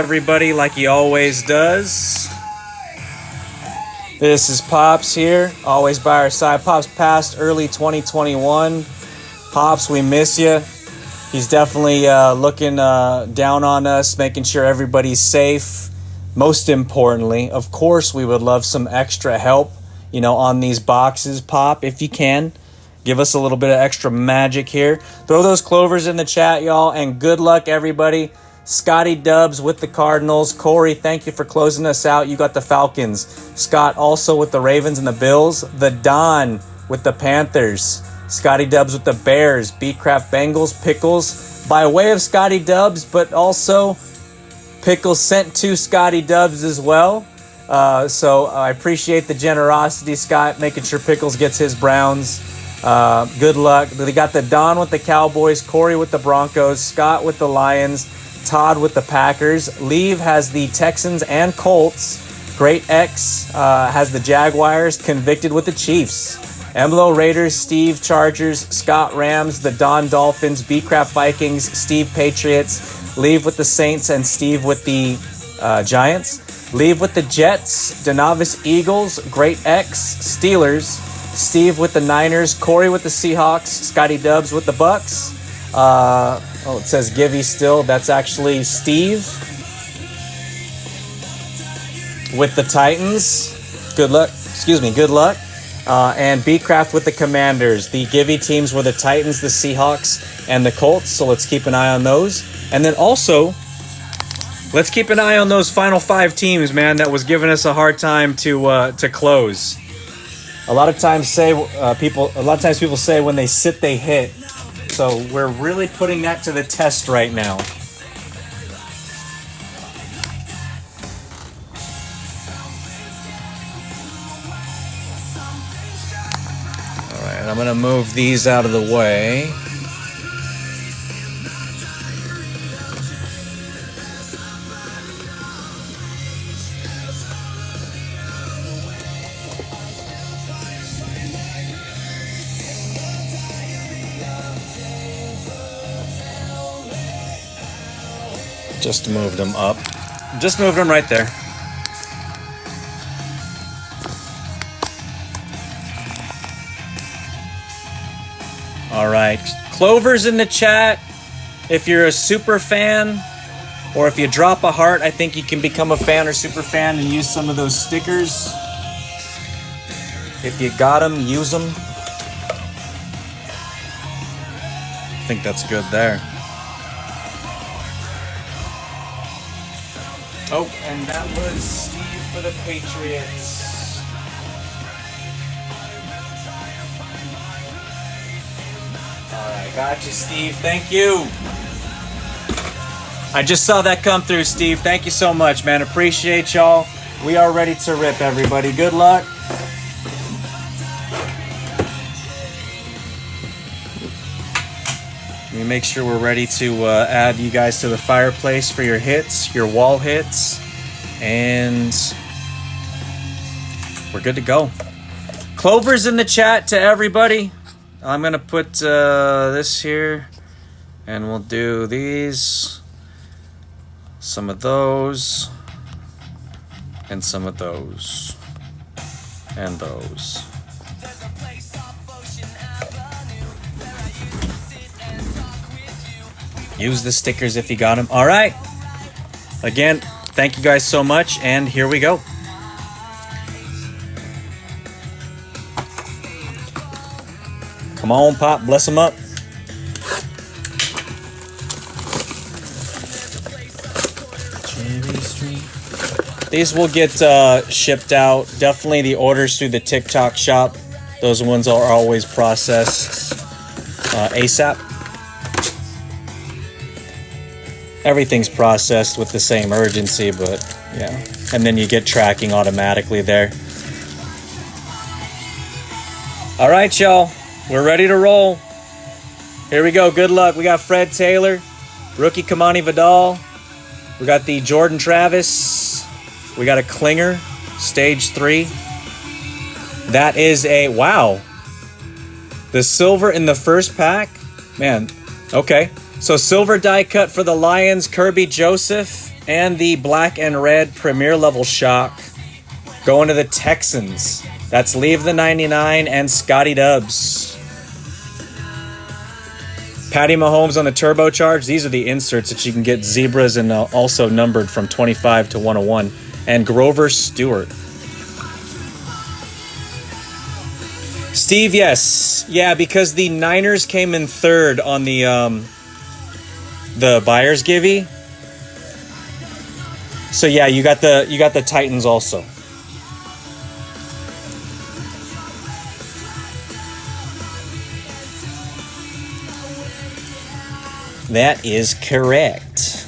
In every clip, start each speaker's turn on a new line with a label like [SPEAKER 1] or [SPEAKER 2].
[SPEAKER 1] Everybody, like he always does. This is Pops here, always by our side. Pops passed early 2021. Pops, we miss you. He's definitely looking down on us, making sure everybody's safe. Most importantly, of course, we would love some extra help, on these boxes, Pop, if you can. Give us a little bit of extra magic here. Throw those clovers in the chat, y'all, and good luck, everybody. Scotty Dubs with the Cardinals. Corey, thank you for closing us out. You got the Falcons. Scott also with the Ravens and the Bills. The Don with the Panthers. Scotty Dubs with the Bears. Beatcraft Bengals. Pickles by way of Scotty Dubs, but also Pickles sent to Scotty Dubs as well. So I appreciate the generosity, Scott, making sure Pickles gets his Browns. Good luck. They got the Don with the Cowboys. Corey with the Broncos. Scott with the Lions. Todd with the Packers. Leave has the Texans and Colts. Great X has the Jaguars. Convicted with the Chiefs. Emlo Raiders. Steve Chargers. Scott Rams. The Don Dolphins. B-Craft Vikings. Steve Patriots. Leave with the Saints and Steve with the Giants. Leave with the Jets. Denovis Eagles. Great X. Steelers. Steve with the Niners. Corey with the Seahawks. Scotty Dubs with the Bucks. It says Givey still. That's actually Steve with the Titans. Good luck. Good luck. And B-Craft with the Commanders. The Givey teams were the Titans, the Seahawks, and the Colts. So let's keep an eye on those. And then also, let's keep an eye on those final 5 teams, man, that was giving us a hard time to close. A lot of times people say when they sit, they hit. So we're really putting that to the test right now. All right, I'm going to move these out of the way. Just moved them up. Just moved them right there. All right. Clover's in the chat. If you're a super fan, or if you drop a heart, I think you can become a fan or super fan and use some of those stickers. If you got them, use them. I think that's good there. Oh, and that was Steve for the Patriots. All right, got you, Steve. Thank you. I just saw that come through, Steve. Thank you so much, man. Appreciate y'all. We are ready to rip, everybody. Good luck. Let me make sure we're ready to add you guys to the fireplace for your hits, your wall hits, and we're good to go. Clover's in the chat to everybody. I'm going to put this here, and we'll do these, some of those, and some of those, and those. Use the stickers if you got them. All right. Again, thank you guys so much, and here we go. Come on, Pop. Bless them up. These will get shipped out. Definitely the orders through the TikTok shop. Those ones are always processed ASAP. Everything's processed with the same urgency, but yeah. And then you get tracking automatically there. All right, y'all. We're ready to roll. Here we go. Good luck. We got Fred Taylor, rookie Kamani Vidal. We got the Jordan Travis. We got a Klinger, stage 3. That is a, wow. The silver in the first pack. Man, okay. So silver die cut for the Lions, Kirby Joseph. and the black and red premier level shock going to the Texans. That's Leave the 99 and Scotty Dubs. Patty Mahomes on the turbocharge. These are the inserts that you can get zebras and also numbered from 25 to 101. And Grover Stewart. Steve, yes. Yeah, because the Niners came in third on the buyer's givey. So yeah, you got the Titans also. That is correct.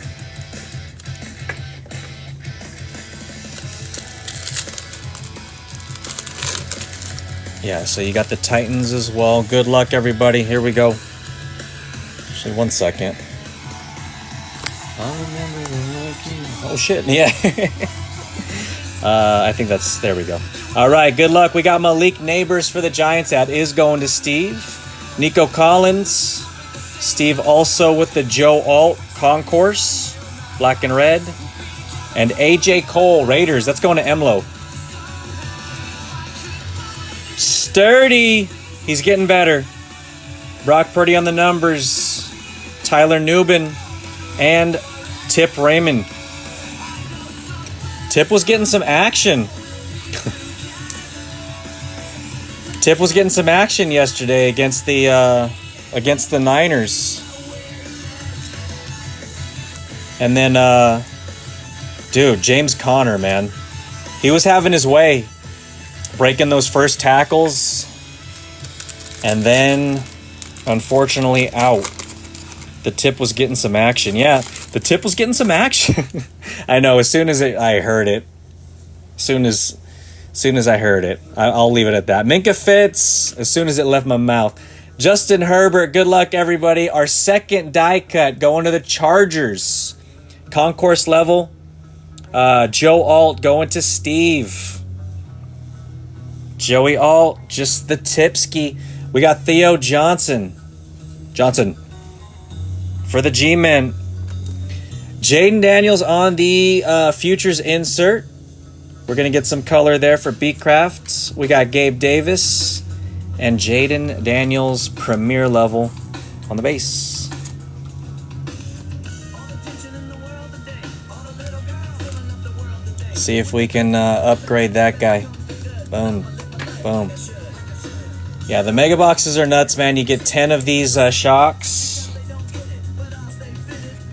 [SPEAKER 1] Yeah, so you got the Titans as well. Good luck, everybody. Here we go. Actually, 1 second. Oh, shit. Yeah. I think that's... There we go. All right, good luck. We got Malik Neighbors for the Giants. That is going to Steve. Nico Collins. Steve also with the Joe Alt Concourse. Black and red. And AJ Cole, Raiders. That's going to Emlo. Sturdy. He's getting better. Brock Purdy on the numbers. Tyler Nubin. And Tip Raymond. Tip was getting some action. Tip was getting some action yesterday against the Niners. And then, dude, James Conner, man. He was having his way. Breaking those first tackles. And then, unfortunately, out. The Tip was getting some action. Yeah, the Tip was getting some action. I know, as soon as I heard it. As soon as I heard it. I'll leave it at that. Minka Fitz, as soon as it left my mouth. Justin Herbert, good luck, everybody. Our second die cut going to the Chargers. Concourse level. Joe Alt going to Steve. Joey Alt, just the tipski. We got Theo Johnson. For the G-Men. Jaden Daniels on the futures insert. We're going to get some color there for Beatcraft. We got Gabe Davis and Jaden Daniels premier level on the base. See if we can upgrade that guy. Boom. Boom. Yeah, the mega boxes are nuts, man. You get 10 of these shocks.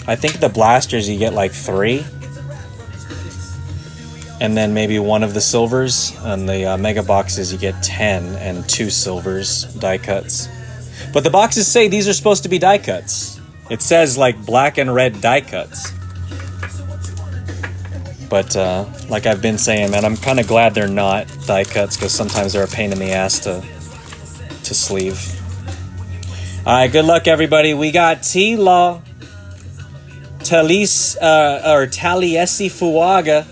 [SPEAKER 1] I think the blasters you get like 3. And then maybe 1 of the silvers. And the mega boxes you get 10 and 2 silvers die cuts. But the boxes say these are supposed to be die cuts. It says like black and red die cuts. But like I've been saying, man, I'm kind of glad they're not die cuts because sometimes they're a pain in the ass to sleeve. All right, good luck, everybody. We got T-Law, Talisi Fuaga,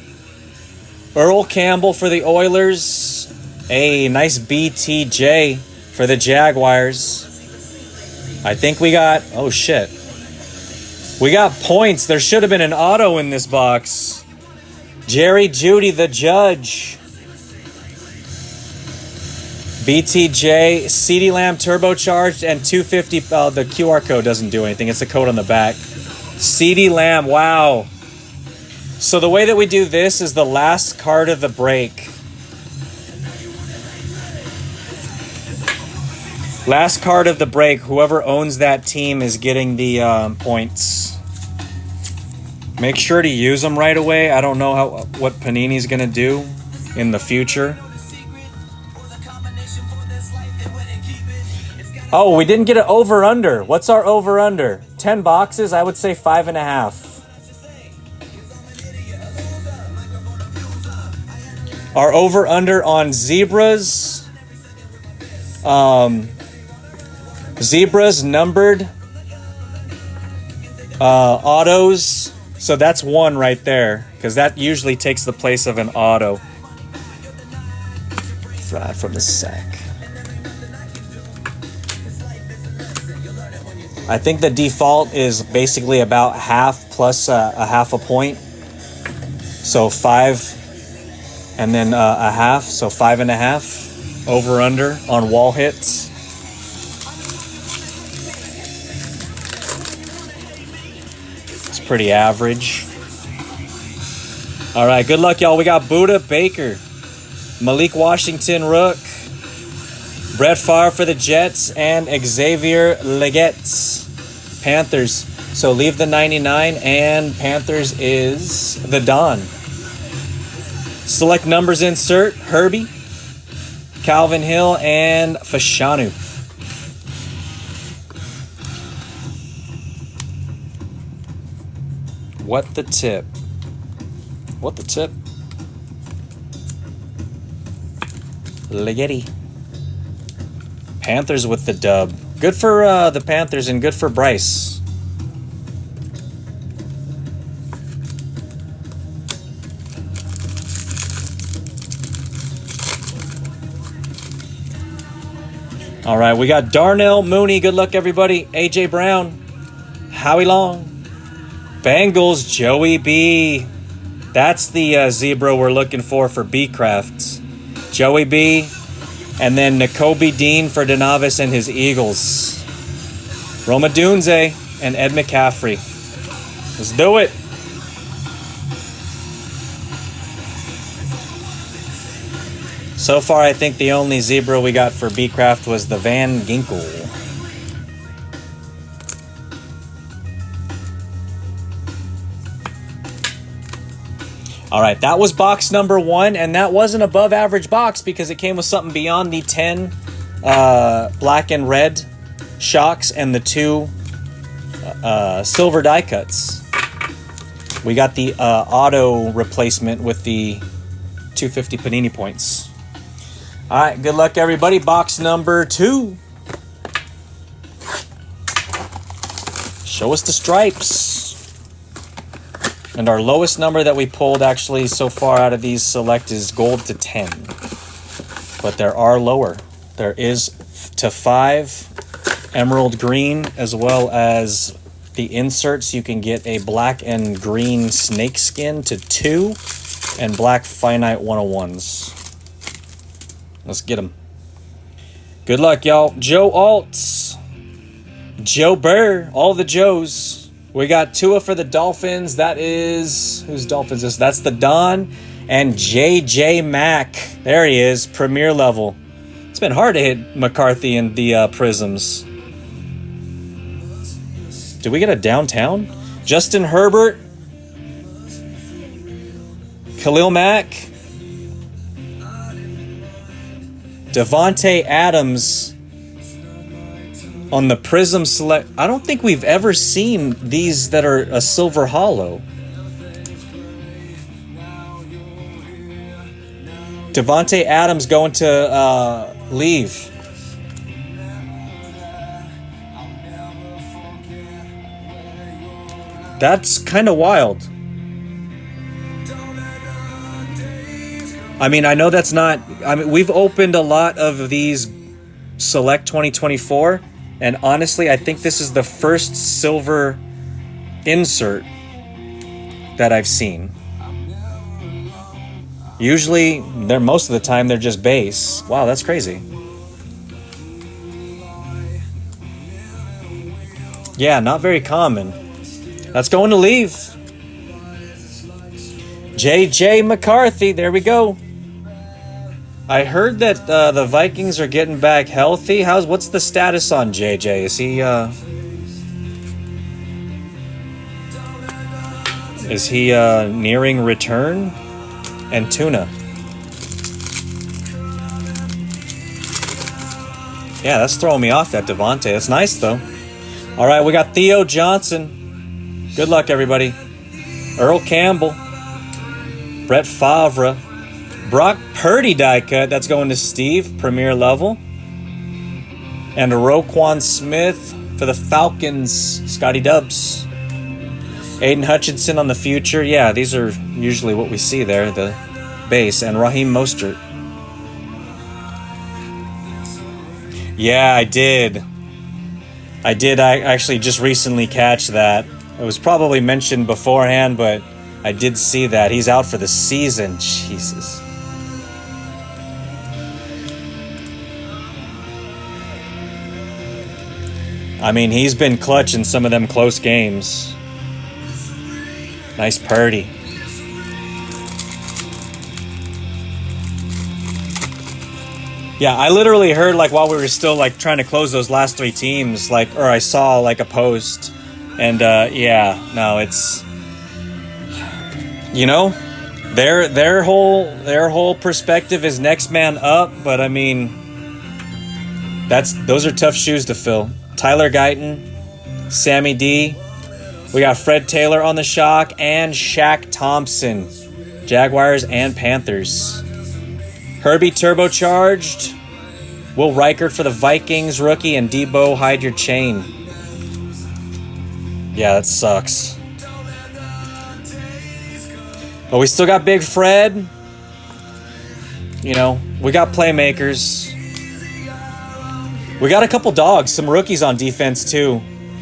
[SPEAKER 1] Earl Campbell for the Oilers, a nice BTJ for the Jaguars. I think we got, oh shit, we got points. There should have been an auto in this box. Jerry Jeudy, the Judge. BTJ, CeeDee Lamb turbocharged, and 250. The QR code doesn't do anything. It's the code on the back. CeeDee Lamb, wow. So the way that we do this is the last card of the break. Last card of the break. Whoever owns that team is getting the points. Make sure to use them right away. I don't know what Panini's going to do in the future. Oh, we didn't get an over-under. What's our over-under? 10 boxes? I would say 5.5. Our over-under on zebras. Zebras numbered. Autos. So that's 1 right there, because that usually takes the place of an auto. Throw that from the sack. I think the default is basically about half plus a half a point. So 5 and then a half. So 5.5 over under on wall hits. It's pretty average. All right, good luck, y'all. We got Buddha Baker, Malik Washington Rook, Brett Favre for the Jets, and Xavier Leggett, Panthers. So leave the 99, and Panthers is the Don. Select numbers insert, Herbie, Calvin Hill, and Fashanu. What the tip? What the tip? Leggetti. Panthers with the dub. Good for the Panthers and good for Bryce. All right, we got Darnell Mooney. Good luck, everybody. AJ Brown. Howie Long. Bengals, Joey B. That's the zebra we're looking for B-Craft. Joey B. And then Nakobe Dean for Denavis and his Eagles. Roma Dunze and Ed McCaffrey. Let's do it. So far, I think the only zebra we got for B-Craft was the Van Ginkel. All right, that was box number 1, and that was an above average box because it came with something beyond the 10 black and red shocks and the 2 silver die cuts. We got the auto replacement with the 250 Panini points. All right, good luck, everybody. Box number 2. Show us the stripes. And our lowest number that we pulled actually so far out of these select is gold to 10. But there are lower. There is to 5 emerald green, as well as the inserts. You can get a black and green snake skin to 2 and black finite 101s. Let's get them. Good luck, y'all. Joe Altz, Joe Burr, all the Joes. We got Tua for the Dolphins. That is... Whose Dolphins is this? That's the Don. And J.J. Mack. There he is. Premier level. It's been hard to hit McCarthy in the Prisms. Did we get a downtown? Justin Herbert. Khalil Mack. Devontae Adams. On the Prism Select, I don't think we've ever seen these that are a silver hollow. Devontae Adams going to leave. That's kind of wild. I mean, I know that's not... I mean, we've opened a lot of these Select 2024... And honestly, I think this is the first silver insert that I've seen. Usually, most of the time, they're just base. Wow, that's crazy. Yeah, not very common. That's going to leave. J.J. McCarthy, there we go. I heard that the Vikings are getting back healthy. What's the status on JJ? Is he nearing return? And Tuna. Yeah, that's throwing me off, that Devontae. That's nice though. All right, we got Theo Johnson. Good luck, everybody. Earl Campbell, Brett Favre. Brock Purdy die cut. That's going to Steve, premier level. And a Roquan Smith for the Falcons, Scotty Dubs. Aiden Hutchinson on the future. Yeah, these are usually what we see there, the base. And Raheem Mostert. Yeah, I did. I actually just recently catch that. It was probably mentioned beforehand, but I did see that. He's out for the season. Jesus. I mean, he's been clutch in some of them close games. Nice Purdy. Yeah, I literally heard, like, while we were still, like, trying to close those last 3 teams, like, or I saw, like, a post. And, yeah, no, it's... You know, their whole perspective is next man up, but I mean, those are tough shoes to fill. Tyler Guyton, Sammy D, we got Fred Taylor on the shock, and Shaq Thompson, Jaguars and Panthers. Herbie turbocharged, Will Reichert for the Vikings rookie, and Debo hide your chain. Yeah, that sucks. But we still got Big Fred. You know, we got playmakers. We got a couple dogs, some rookies on defense too,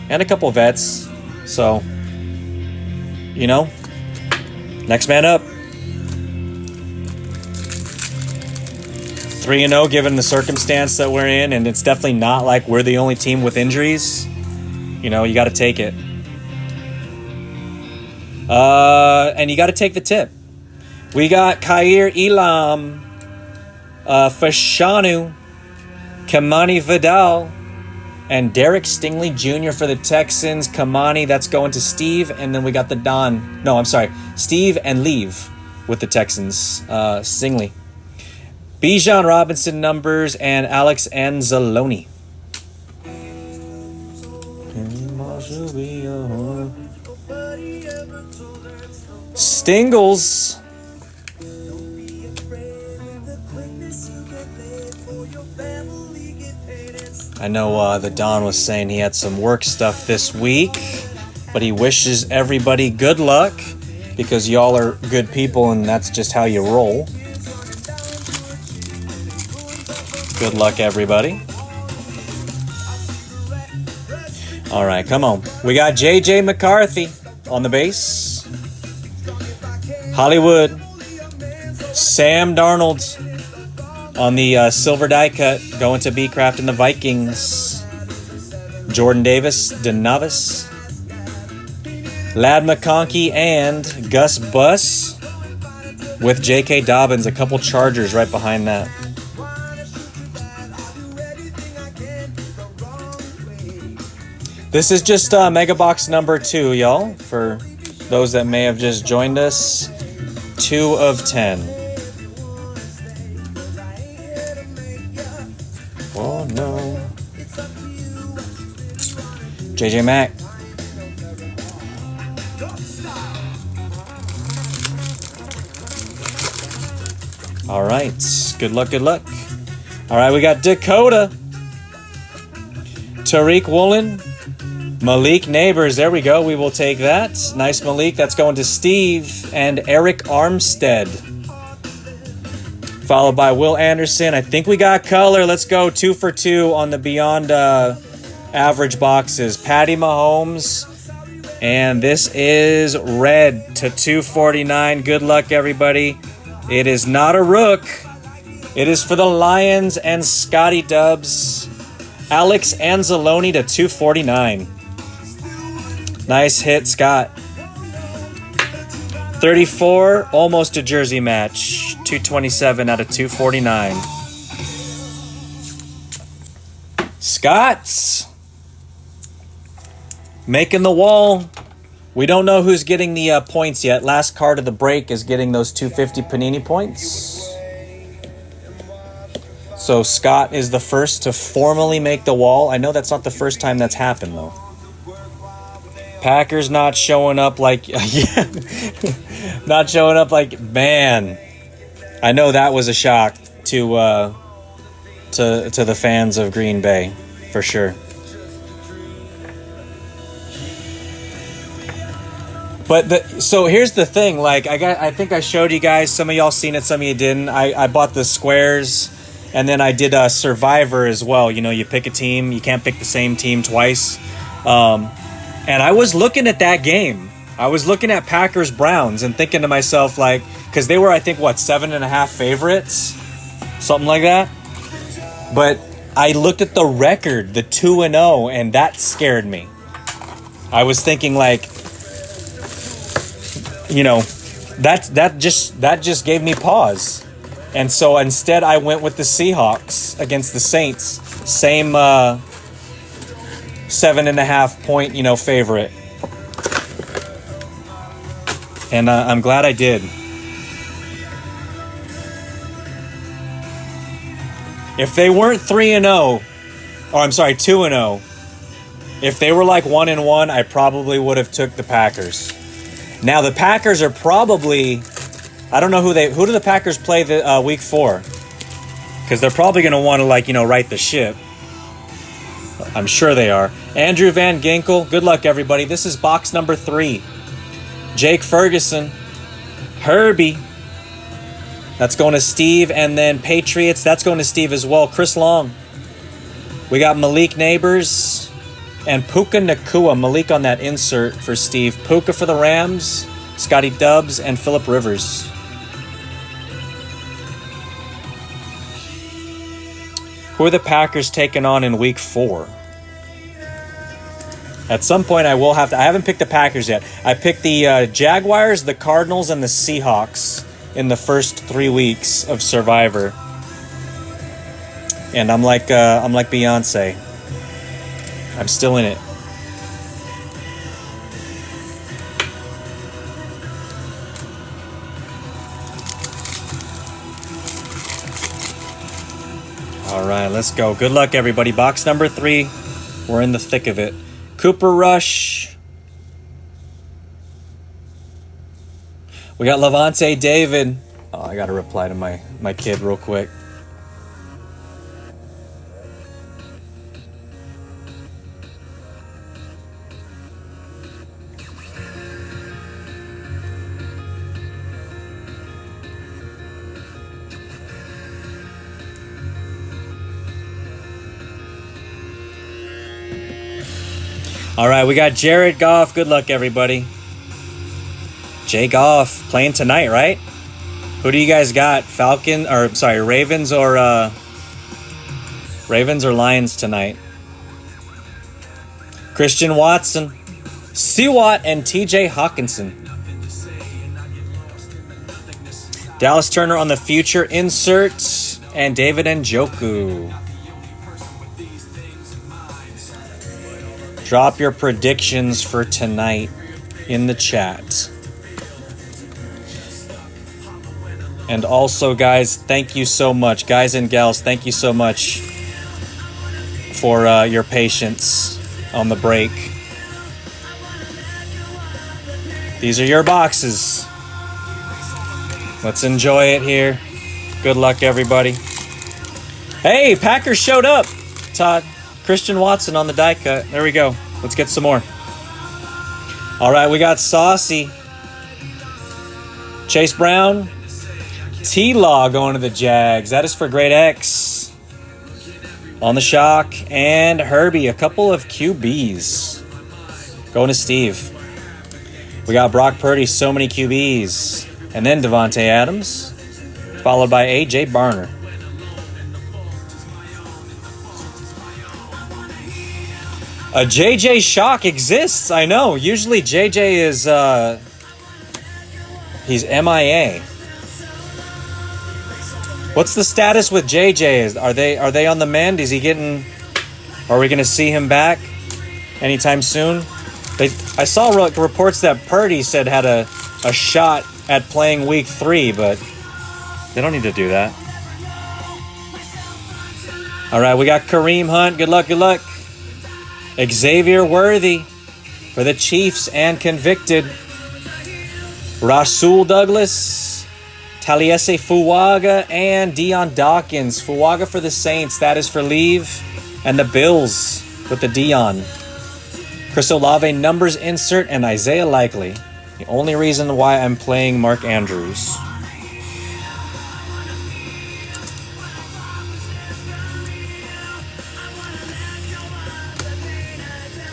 [SPEAKER 1] and a couple vets. So, you know, next man up. 3-0 given the circumstance that we're in, and it's definitely not like we're the only team with injuries. You know, you got to take it. And you got to take the tip. We got Khair Elam, Fashanu, Kamani Vidal, and Derek Stingley Jr. for the Texans. Kamani, that's going to Steve, and then we got the Steve and Leave with the Texans. Stingley. Bijan Robinson numbers, and Alex Anzalone. Stingles. I know the Don was saying he had some work stuff this week, but he wishes everybody good luck because y'all are good people and that's just how you roll. Good luck, everybody. All right, come on. We got J.J. McCarthy on the base. Hollywood. Sam Darnold on the silver die cut, going to B-Craft and the Vikings. Jordan Davis, DeNavis. Lad McConkey and Gus Bus with J.K. Dobbins, a couple Chargers right behind that. This is just Mega Box number 2, y'all, for those that may have just joined us. 2 of 10. Oh no. JJ Mack. All right. Good luck, good luck. All right, we got Dakota. Tariq Woolen. Malik Neighbors, there we go. We will take that. Nice, Malik. That's going to Steve and Eric Armstead. Followed by Will Anderson. I think we got color. Let's go 2 for 2 on the Beyond average boxes. Patty Mahomes. And this is red to 249. Good luck, everybody. It is not a rook. It is for the Lions and Scotty Dubs. Alex Anzalone to 249. Nice hit, Scott. 34, almost a jersey match. 227 out of 249. Scott's making the wall. We don't know who's getting the points yet. Last card of the break is getting those 250 Panini points. So Scott is the first to formally make the wall. I know that's not the first time that's happened, though. Packers not showing up like... yeah, not showing up like... Man, I know that was a shock to the fans of Green Bay, for sure. But so here's the thing. Like I think I showed you guys. Some of y'all seen it. Some of you didn't. I bought the squares. And then I did a Survivor as well. You know, you pick a team. You can't pick the same team twice. And I was looking at that game. I was looking at Packers Browns and thinking to myself, like, because they were, I think, what, 7.5 favorites? Something like that. But I looked at the record, the 2-0, and that scared me. I was thinking, like, you know, that just gave me pause. And so instead I went with the Seahawks against the Saints. Same 7.5 point, favorite. And I'm glad I did. If they weren't 3-0, or I'm sorry, 2-0, if they were like 1-1, I probably would have took the Packers. Now the Packers are probably, I don't know who do the Packers play the week 4? Because they're probably going to want to right the ship. I'm sure they are. Andrew Van Ginkel, good luck everybody. This is box number 3. Jake Ferguson, Herbie. That's going to Steve. And then Patriots, that's going to Steve as well. Chris Long. We got Malik Neighbors and Puka Nakua. Malik on that insert for Steve. Puka for the Rams, Scotty Dubs, and Phillip Rivers. Who are the Packers taking on in week 4? At some point, I haven't picked the Packers yet. I picked the Jaguars, the Cardinals, and the Seahawks in the first 3 weeks of Survivor. And I'm like Beyonce. I'm still in it. All right, let's go. Good luck, everybody. Box number 3. We're in the thick of it. Cooper Rush. We got Levante David. Oh, I got to reply to my kid real quick. All right, we got Jared Goff. Good luck, everybody. Jay Goff playing tonight, right? Who do you guys got? Ravens or Lions tonight? Christian Watson, Seawat, and TJ Hawkinson. Dallas Turner on the future insert, and David Njoku. Drop your predictions for tonight in the chat. And also, guys, thank you so much. Guys and gals, thank you so much for your patience on the break. These are your boxes. Let's enjoy it here. Good luck, everybody. Hey, Packers showed up, Todd. Christian Watson on the die cut. There we go. Let's get some more. All right, we got Saucy. Chase Brown. T-Law going to the Jags. That is for Great X. On the shock. And Herbie, a couple of QBs. Going to Steve. We got Brock Purdy, so many QBs. And then Devontae Adams. Followed by A.J. Barner. A JJ Shock exists, I know. Usually JJ is, he's MIA. What's the status with JJ? Are they on the mend? Is he getting, are we going to see him back anytime soon? I saw reports that Purdy said had a shot at playing week 3, but they don't need to do that. All right, we got Kareem Hunt. Good luck, good luck. Xavier Worthy for the Chiefs and convicted. Rasul Douglas, Taliese Fuaga, and Deion Dawkins. Fuaga for the Saints, that is for Leave. And the Bills with the Deion. Chris Olave numbers insert and Isaiah Likely. The only reason why I'm playing Mark Andrews.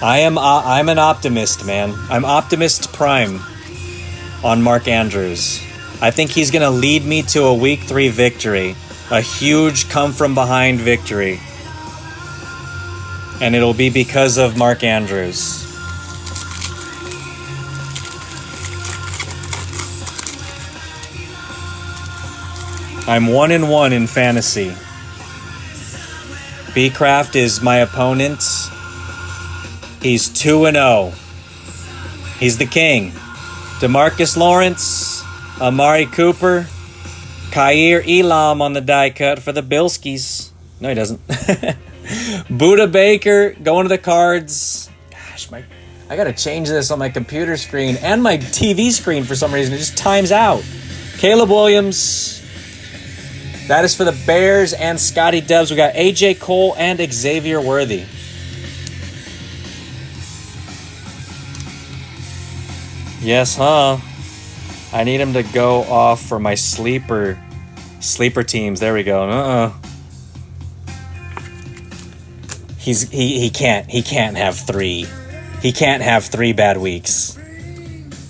[SPEAKER 1] I'm an optimist, man. I'm optimist prime on Mark Andrews. I think he's going to lead me to a week 3 victory. A huge come from behind victory. And it'll be because of Mark Andrews. I'm 1-1 in fantasy. B-Craft is my opponent. He's 2-0. He's the king. DeMarcus Lawrence, Amari Cooper, Khair Elam on the die cut for the Bilskis. No, he doesn't. Buda Baker going to the Cards. Gosh, I gotta change this on my computer screen and my TV screen for some reason. It just times out. Caleb Williams. That is for the Bears and Scotty Dubs. We got AJ Cole and Xavier Worthy. Yes, huh? I need him to go off for my sleeper teams. There we go. He can't have 3. He can't have 3 bad weeks.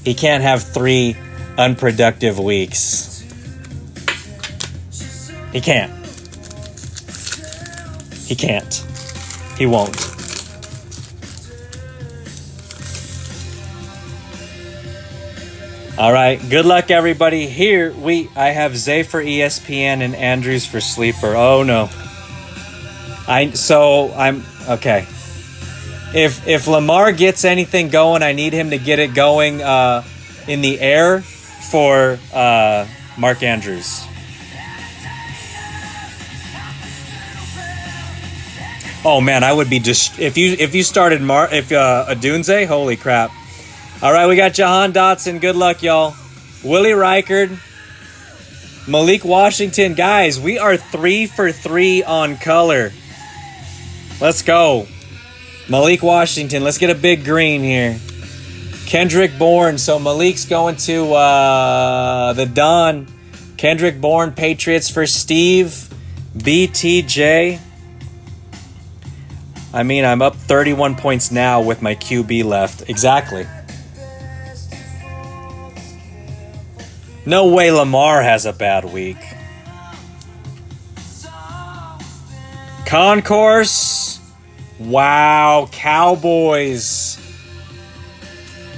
[SPEAKER 1] He can't have 3 unproductive weeks. He can't. He can't. He won't. All right. Good luck, everybody. Here I have Zay for ESPN and Andrews for Sleeper. Oh no. I'm okay. If Lamar gets anything going, I need him to get it going in the air for Mark Andrews. Oh man, I would be just if you started Adunze, holy crap. All right, we got Jahan Dotson. Good luck, y'all. Willie Reichard, Malik Washington. Guys, we are 3 for 3 on color. Let's go. Malik Washington. Let's get a big green here. Kendrick Bourne. So Malik's going to the Don. Kendrick Bourne, Patriots for Steve. BTJ. I mean, I'm up 31 points now with my QB left. Exactly. No way Lamar has a bad week. Concourse. Wow, Cowboys.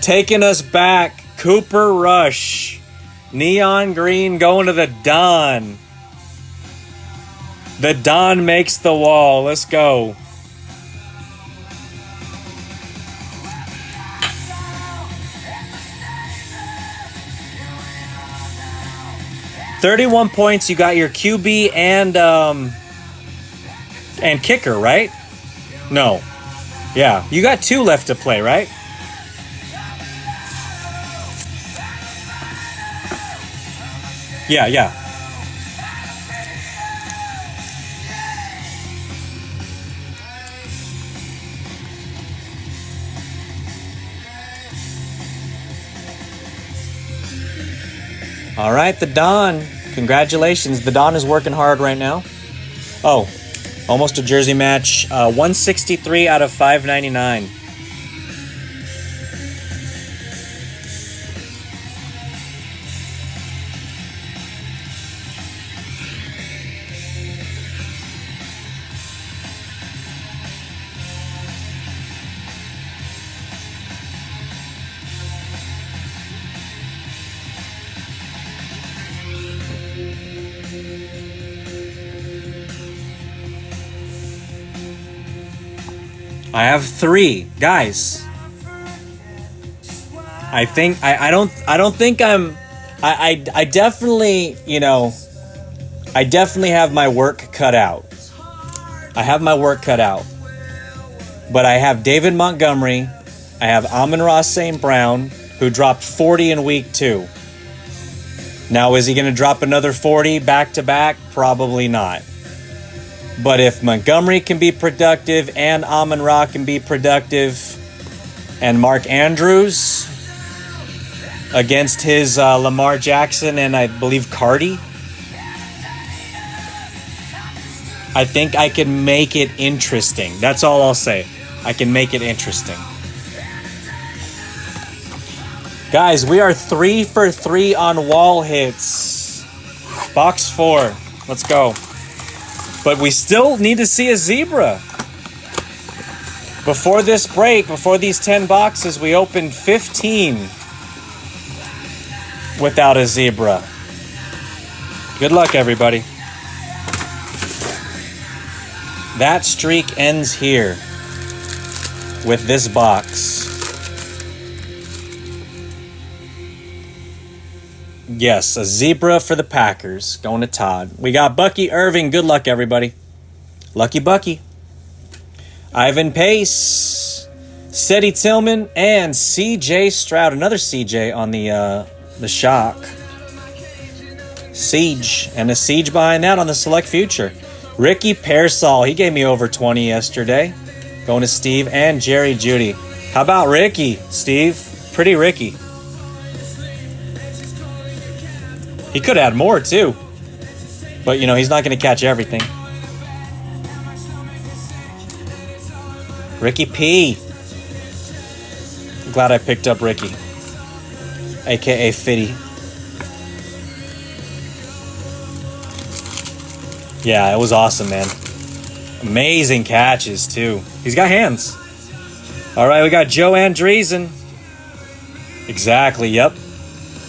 [SPEAKER 1] Taking us back. Cooper Rush. Neon green going to the Don. The Don makes the wall. Let's go. $31 points. You got your QB and kicker, right? No. Yeah. You got 2 left to play, right? Yeah. All right, the Don. Congratulations. The Don is working hard right now. Oh, almost a jersey match. 163 out of 599. I have 3 guys. I think I don't think I'm. I definitely I definitely have my work cut out. I have my work cut out. But I have David Montgomery. I have Amon-Ra St. Brown, who dropped 40 in week 2. Now, is he going to drop another 40 back to back? Probably not. But if Montgomery can be productive and Amon-Ra can be productive and Mark Andrews against his Lamar Jackson and I believe Cardi, I think I can make it interesting. That's all I'll say. I can make it interesting. Guys, we are 3 for 3 on wall hits. Box 4. Let's go. But we still need to see a zebra. Before this break, before these 10 boxes, we opened 15 without a zebra. Good luck, everybody. That streak ends here with this box. Yes, a zebra for the Packers. Going to Todd. We got Bucky Irving. Good luck, everybody. Lucky Bucky. Ivan Pace. Seti Tillman. And C.J. Stroud. Another C.J. on the shock. Siege. And a Siege behind that on the select future. Ricky Pearsall. He gave me over 20 yesterday. Going to Steve and Jerry Judy. How about Ricky, Steve? Pretty Ricky. He could add more, too. But, you know, he's not going to catch everything. Ricky P. I'm glad I picked up Ricky. A.K.A. Fitty. Yeah, it was awesome, man. Amazing catches, too. He's got hands. All right, we got Joe Andreessen. Exactly, yep.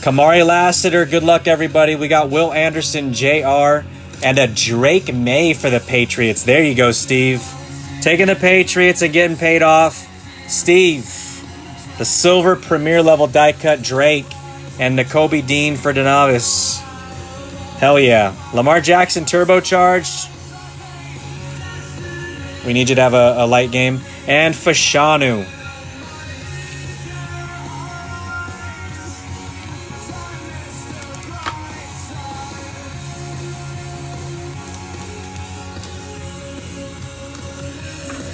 [SPEAKER 1] Kamari Lassiter, good luck, everybody. We got Will Anderson, JR, and a Drake May for the Patriots. There you go, Steve. Taking the Patriots and getting paid off. Steve, the silver premier level die cut Drake, and Nakobe Dean for Denavis. Hell yeah. Lamar Jackson turbocharged. We need you to have a light game. And Fashanu.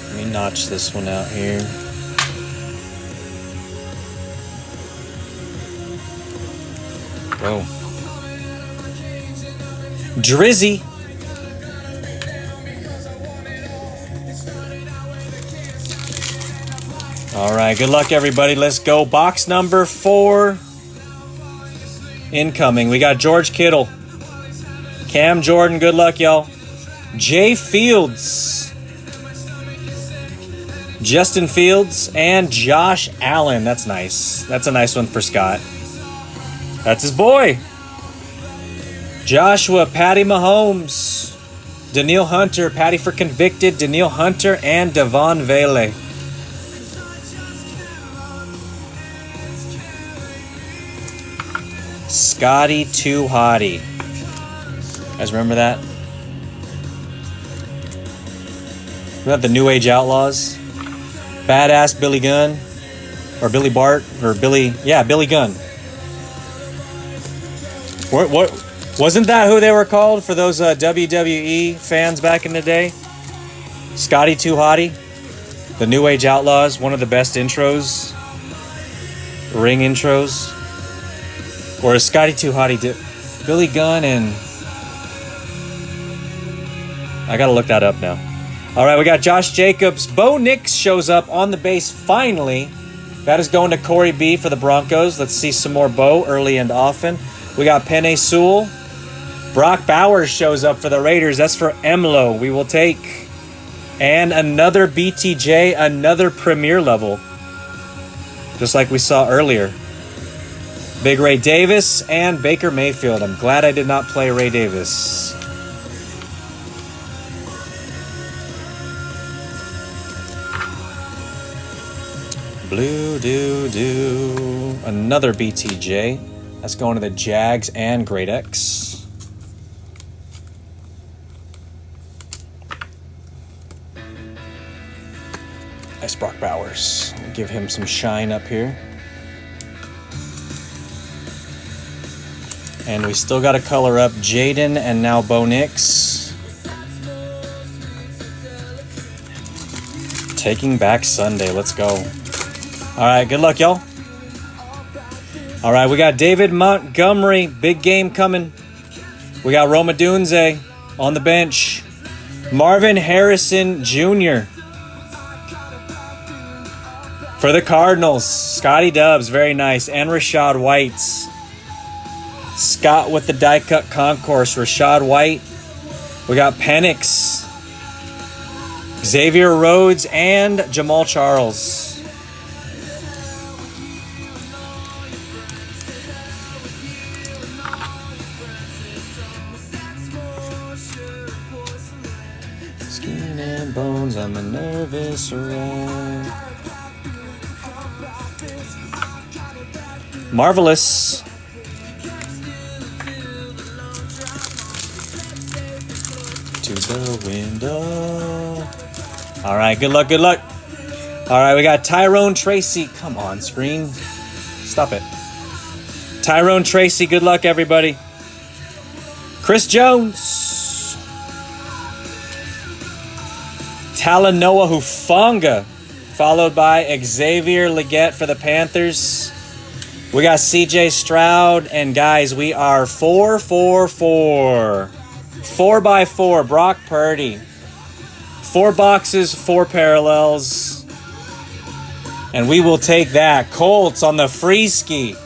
[SPEAKER 1] Let me notch this one out here. Go. Drizzy. All right, good luck, everybody. Let's go. Box number 4 incoming. We got George Kittle. Cam Jordan, good luck, y'all. Jay Fields. Justin Fields and Josh Allen. That's nice. That's a nice one for Scott. That's his boy. Joshua, Patty Mahomes. Daniil Hunter, Patty for convicted. Daniil Hunter and Devon Vele. Scotty Too Hottie. You guys remember that? Remember that the New Age Outlaws? Badass Billy Gunn. Or Billy Bart. Or Billy... Yeah, Billy Gunn. What wasn't that who they were called for those WWE fans back in the day? Scotty Too Hottie. The New Age Outlaws. One of the best intros. Ring intros. Or is Scotty Too Hottie Billy Gunn and... I gotta look that up now. Alright, we got Josh Jacobs. Bo Nix shows up on the base finally. That is going to Corey B for the Broncos. Let's see some more Bo early and often. We got Penei Sewell. Brock Bowers shows up for the Raiders. That's for Emlo. We will take. And another BTJ, another premier level. Just like we saw earlier. Big Ray Davis and Baker Mayfield. I'm glad I did not play Ray Davis. Blue doo. Another BTJ. That's going to the Jags and Great X. Nice Brock Bowers. Give him some shine up here. And we still got to color up Jaden and now Bo Nix. Taking Back Sunday. Let's go. All right, good luck, y'all. All right, we got David Montgomery. Big game coming. We got Roma Dunze on the bench. Marvin Harrison Jr. For the Cardinals, Scotty Dubs, very nice. And Rashad White. Scott with the die cut concourse. Rashad White. We got Penix, Xavier Rhodes, and Jamal Charles. Skin and bones, I'm a nervous wreck. Marvelous. To the window. All right, good luck, good luck. All right, we got Tyrone Tracy. Come on, screen. Stop it. Tyrone Tracy, good luck, everybody. Chris Jones. Talanoa Hufanga, followed by Xavier Legette for the Panthers. We got CJ Stroud, and guys, we are 4-4-4. 4x4, Brock Purdy. 4 boxes, 4 parallels. And we will take that. Colts on the free ski.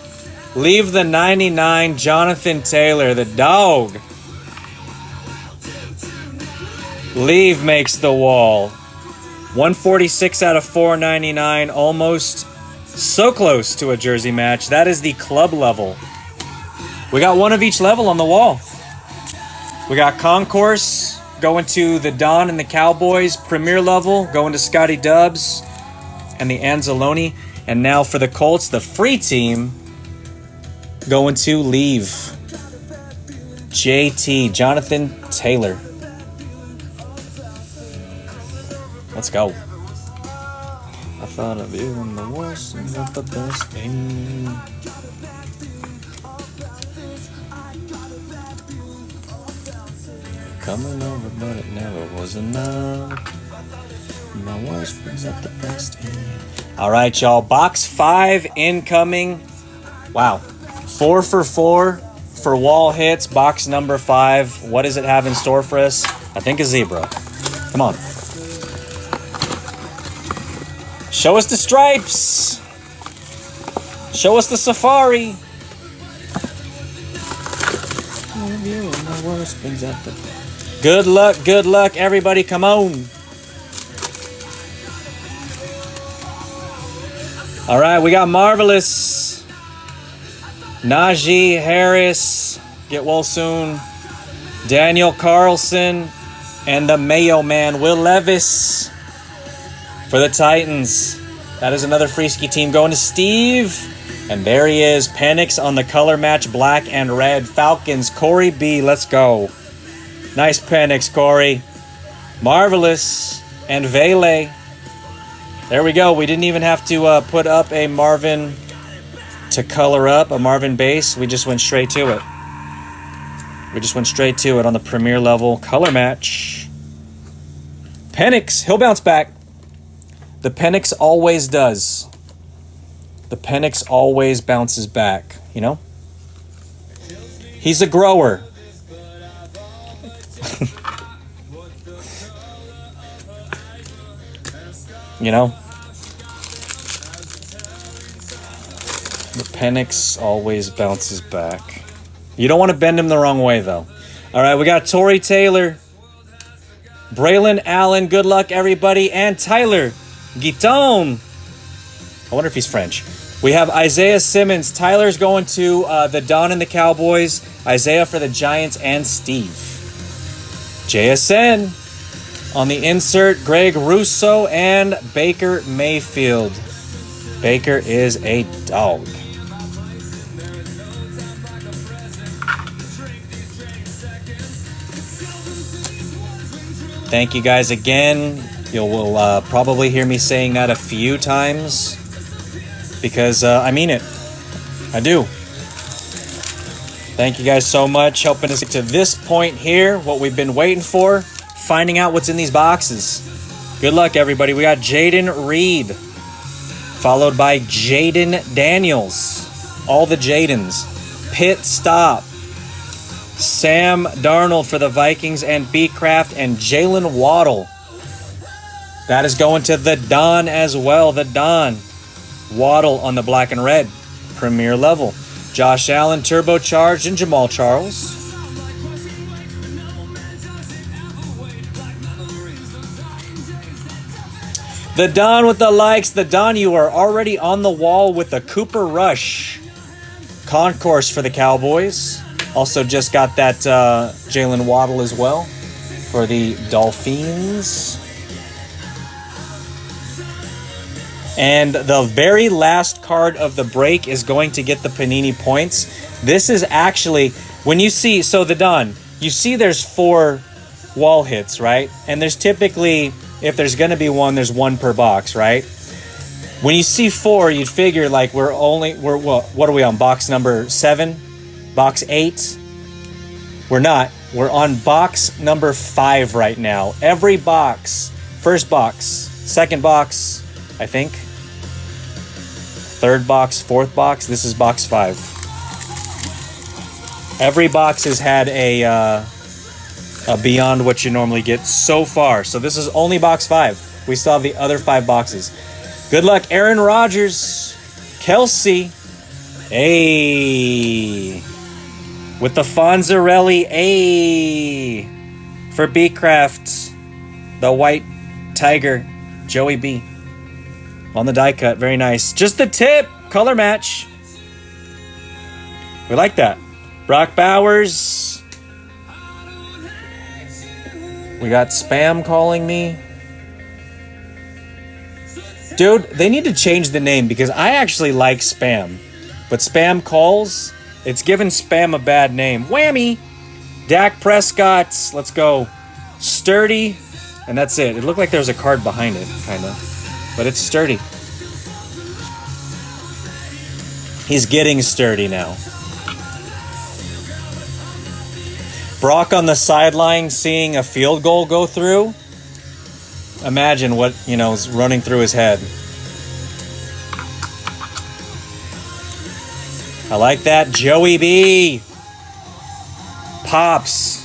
[SPEAKER 1] Leave the 99, Jonathan Taylor, the dog. Leave makes the wall. 146 out of 499, almost so close to a jersey match. That is the club level. We got one of each level on the wall. We got Concourse going to the Don and the Cowboys. Premier level going to Scotty Dubs and the Anzalone. And now for the Colts, the free team going to Leave. JT, Jonathan Taylor. Let's go. I thought of you in the worst and not the best game. Coming over, but it never was enough. My worst brings up the best in. All right, y'all. Box 5 incoming. Wow. 4 for 4 for wall hits. Box number 5. What does it have in store for us? I think a zebra. Come on. Show us the stripes. Show us the safari. Good luck, everybody. Come on. All right, we got Marvelous. Najee Harris. Get well soon. Daniel Carlson. And the Mayo Man, Will Levis. For the Titans. That is another Freeski team going to Steve. And there he is. Penix on the color match, black and red. Falcons, Corey B. Let's go. Nice Penix, Corey. Marvelous. And Vele. There we go. We didn't even have to put up a Marvin to color up, a Marvin base. We just went straight to it. We just went straight to it on the premier level color match. Penix, he'll bounce back. The Penix always does. The Penix always bounces back, you know? He's a grower. You know? The Penix always bounces back. You don't want to bend him the wrong way, though. All right, we got Torrey Taylor. Braylon Allen, good luck, everybody. And Tyler Guiton. I wonder if he's French. We have Isaiah Simmons. Tyler's going to the Don and the Cowboys. Isaiah for the Giants and Steve. JSN on the insert. Greg Russo and Baker Mayfield. Baker is a dog. Thank you guys again. You will probably hear me saying that a few times because I mean it. I do. Thank you guys so much helping us get to this point here, what we've been waiting for, finding out what's in these boxes. Good luck, everybody. We got Jaden Reed, followed by Jaden Daniels. All the Jadens. Pit Stop. Sam Darnold for the Vikings and B-Craft and Jalen Waddle. That is going to the Don as well. The Don. Waddle on the black and red. Premier level. Josh Allen, turbocharged, and Jamal Charles. The Don with the likes. The Don, you are already on the wall with the Cooper Rush concourse for the Cowboys. Also just got that Jalen Waddle as well for the Dolphins. And the very last card of the break is going to get the Panini points. This is actually, when you see, so the Don, you see there's 4 wall hits, right? And there's typically, if there's going to be one, there's 1 per box, right? When you see 4, you'd figure like we're what are we on, box number 7? Box 8? We're not. We're on box number 5 right now. Every box, first box, second box, I think. Third box, fourth box, this is box 5. Every box has had a beyond what you normally get so far. So this is only box 5. We still have the other 5 boxes. Good luck, Aaron Rodgers, Kelsey, hey, with the Fonzarelli, A for B-Craft, the White Tiger, Joey B. On the die cut, very nice. Just the tip, color match. We like that. Brock Bowers. We got Spam calling me. Dude, they need to change the name because I actually like Spam. But Spam calls, it's giving Spam a bad name. Whammy! Dak Prescott, let's go. Sturdy, and that's it. It looked like there was a card behind it, kind of. But it's sturdy. He's getting sturdy now. Brock on the sideline seeing a field goal go through. Imagine what, is running through his head. I like that. Joey B. Pops.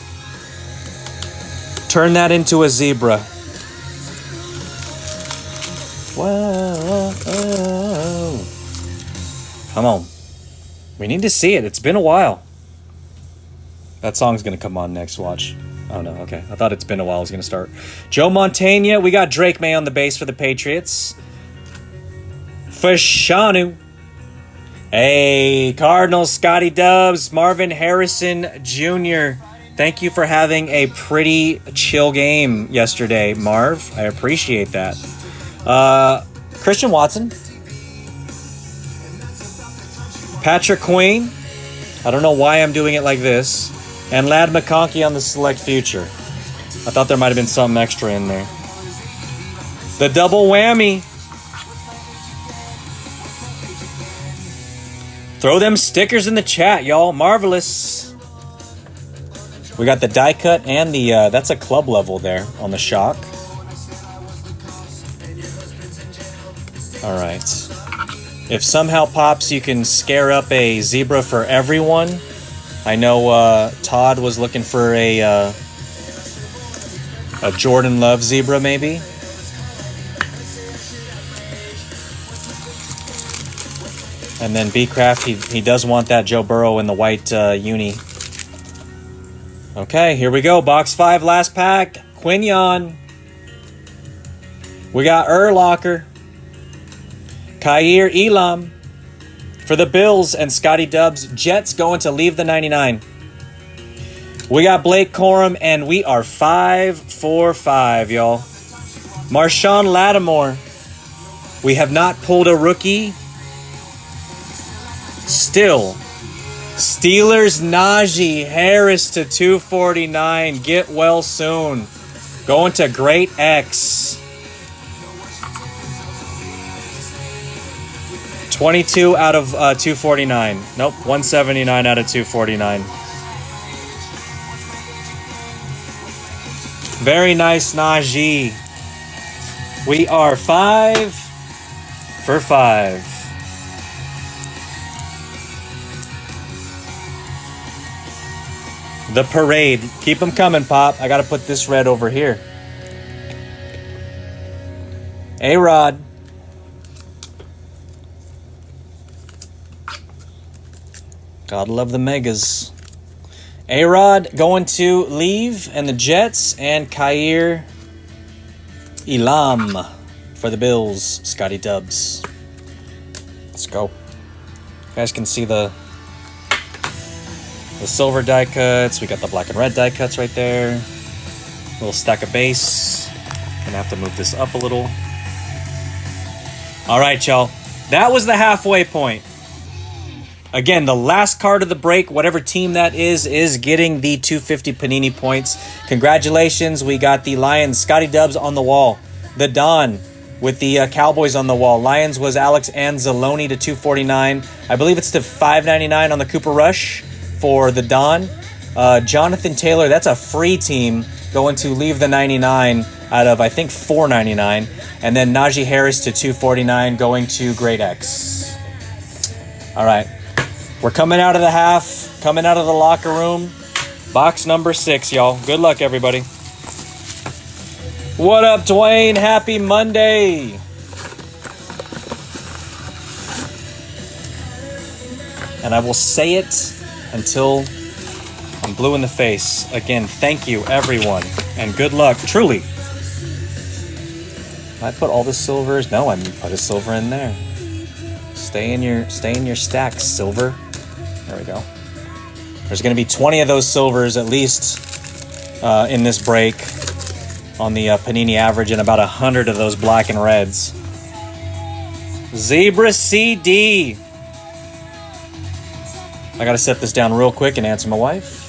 [SPEAKER 1] Turn that into a zebra. Whoa. Come on. We need to see it. It's been a while. That song's going to come on next. Watch. Oh, no. Okay. I thought it's been a while. I was going to start. Joe Montana. We got Drake May on the base for the Patriots. Fashanu. Hey, Cardinals, Scotty Dubs, Marvin Harrison Jr. Thank you for having a pretty chill game yesterday, Marv. I appreciate that. Christian Watson. Patrick Queen. I don't know why I'm doing it like this. And Lad McConkey on the select future. I thought there might have been something extra in there. The double whammy. Throw them stickers in the chat, y'all. Marvelous. We got the die cut and the, that's a club level there on the shock. All right. If somehow, Pops, you can scare up a zebra for everyone. I know Todd was looking for a Jordan Love zebra, maybe. And then B-Craft, he does want that Joe Burrow in the white uni. Okay, here we go. Box 5, last pack. Quinion. We got Urlacher. Khair Elam for the Bills and Scotty Dubs. Jets going to leave the 99. We got Blake Corum, and we are 5 for 5, y'all. Marshawn Lattimore. We have not pulled a rookie. Still. Steelers Najee Harris to 249. Get well soon. Going to Great X. 22 out of 249. Nope, 179 out of 249. Very nice, Najee. We are 5 for 5. The parade. Keep them coming, Pop. I got to put this red over here. A-Rod. Gotta love the megas. A-Rod going to leave, and the Jets, and Khair Elam for the Bills. Scotty Dubs. Let's go. You guys can see the silver die cuts. We got the black and red die cuts right there. Little stack of base. Gonna have to move this up a little. All right, y'all. That was the halfway point. Again, the last card of the break, whatever team that is getting the 250 Panini points. Congratulations. We got the Lions, Scotty Dubs on the wall. The Don with the Cowboys on the wall. Lions was Alex Anzalone to 249. I believe it's to 599 on the Cooper Rush for the Don. Jonathan Taylor, that's a free team, going to leave the 99 out of, I think, 499. And then Najee Harris to 249, going to Great X. All right. We're coming out of the half, coming out of the locker room. Box number 6, y'all. Good luck, everybody. What up, Dwayne? Happy Monday. And I will say it until I'm blue in the face. Again, thank you, everyone. And good luck, truly. I put all the silvers? No, I put a silver in there. Stay in your stacks, silver. There we go. There's going to be 20 of those silvers at least in this break on the Panini average, and about 100 of those black and reds. Zebra CD. I got to set this down real quick and answer my wife.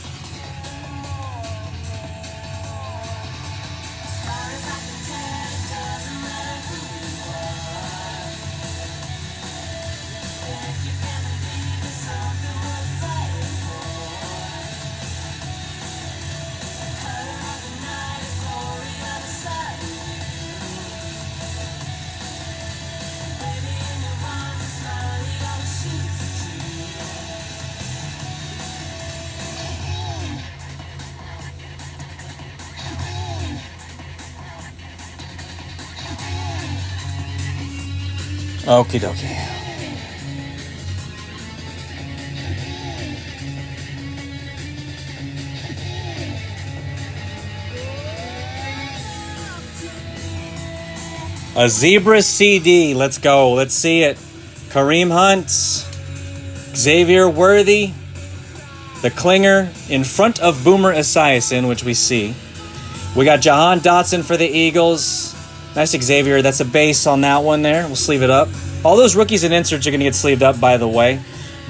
[SPEAKER 1] Okie dokie. A Zebra CD. Let's go. Let's see it. Kareem Hunt. Xavier Worthy. The Klinger in front of Boomer Esiason, which we see. We got Jahan Dotson for the Eagles. Nice Xavier. That's a base on that one there. We'll sleeve it up. All those rookies and inserts are going to get sleeved up, by the way.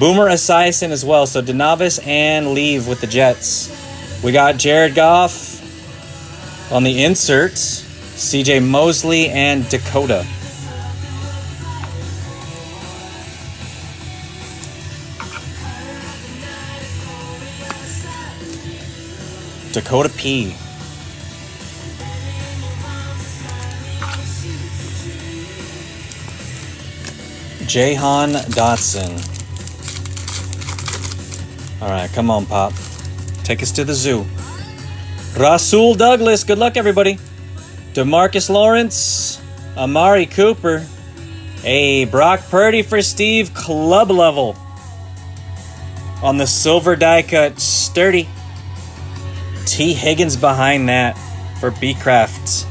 [SPEAKER 1] Boomer Esiason as well. So Denavis and Leave with the Jets. We got Jared Goff on the inserts. CJ Mosley and Dakota. Dakota P. Jahan Dotson. All right, come on, Pop. Take us to the zoo. Rasul Douglas. Good luck, everybody. DeMarcus Lawrence. Amari Cooper. Hey, Brock Purdy for Steve. Club level. On the silver die cut. Sturdy. T. Higgins behind that for B-Craft.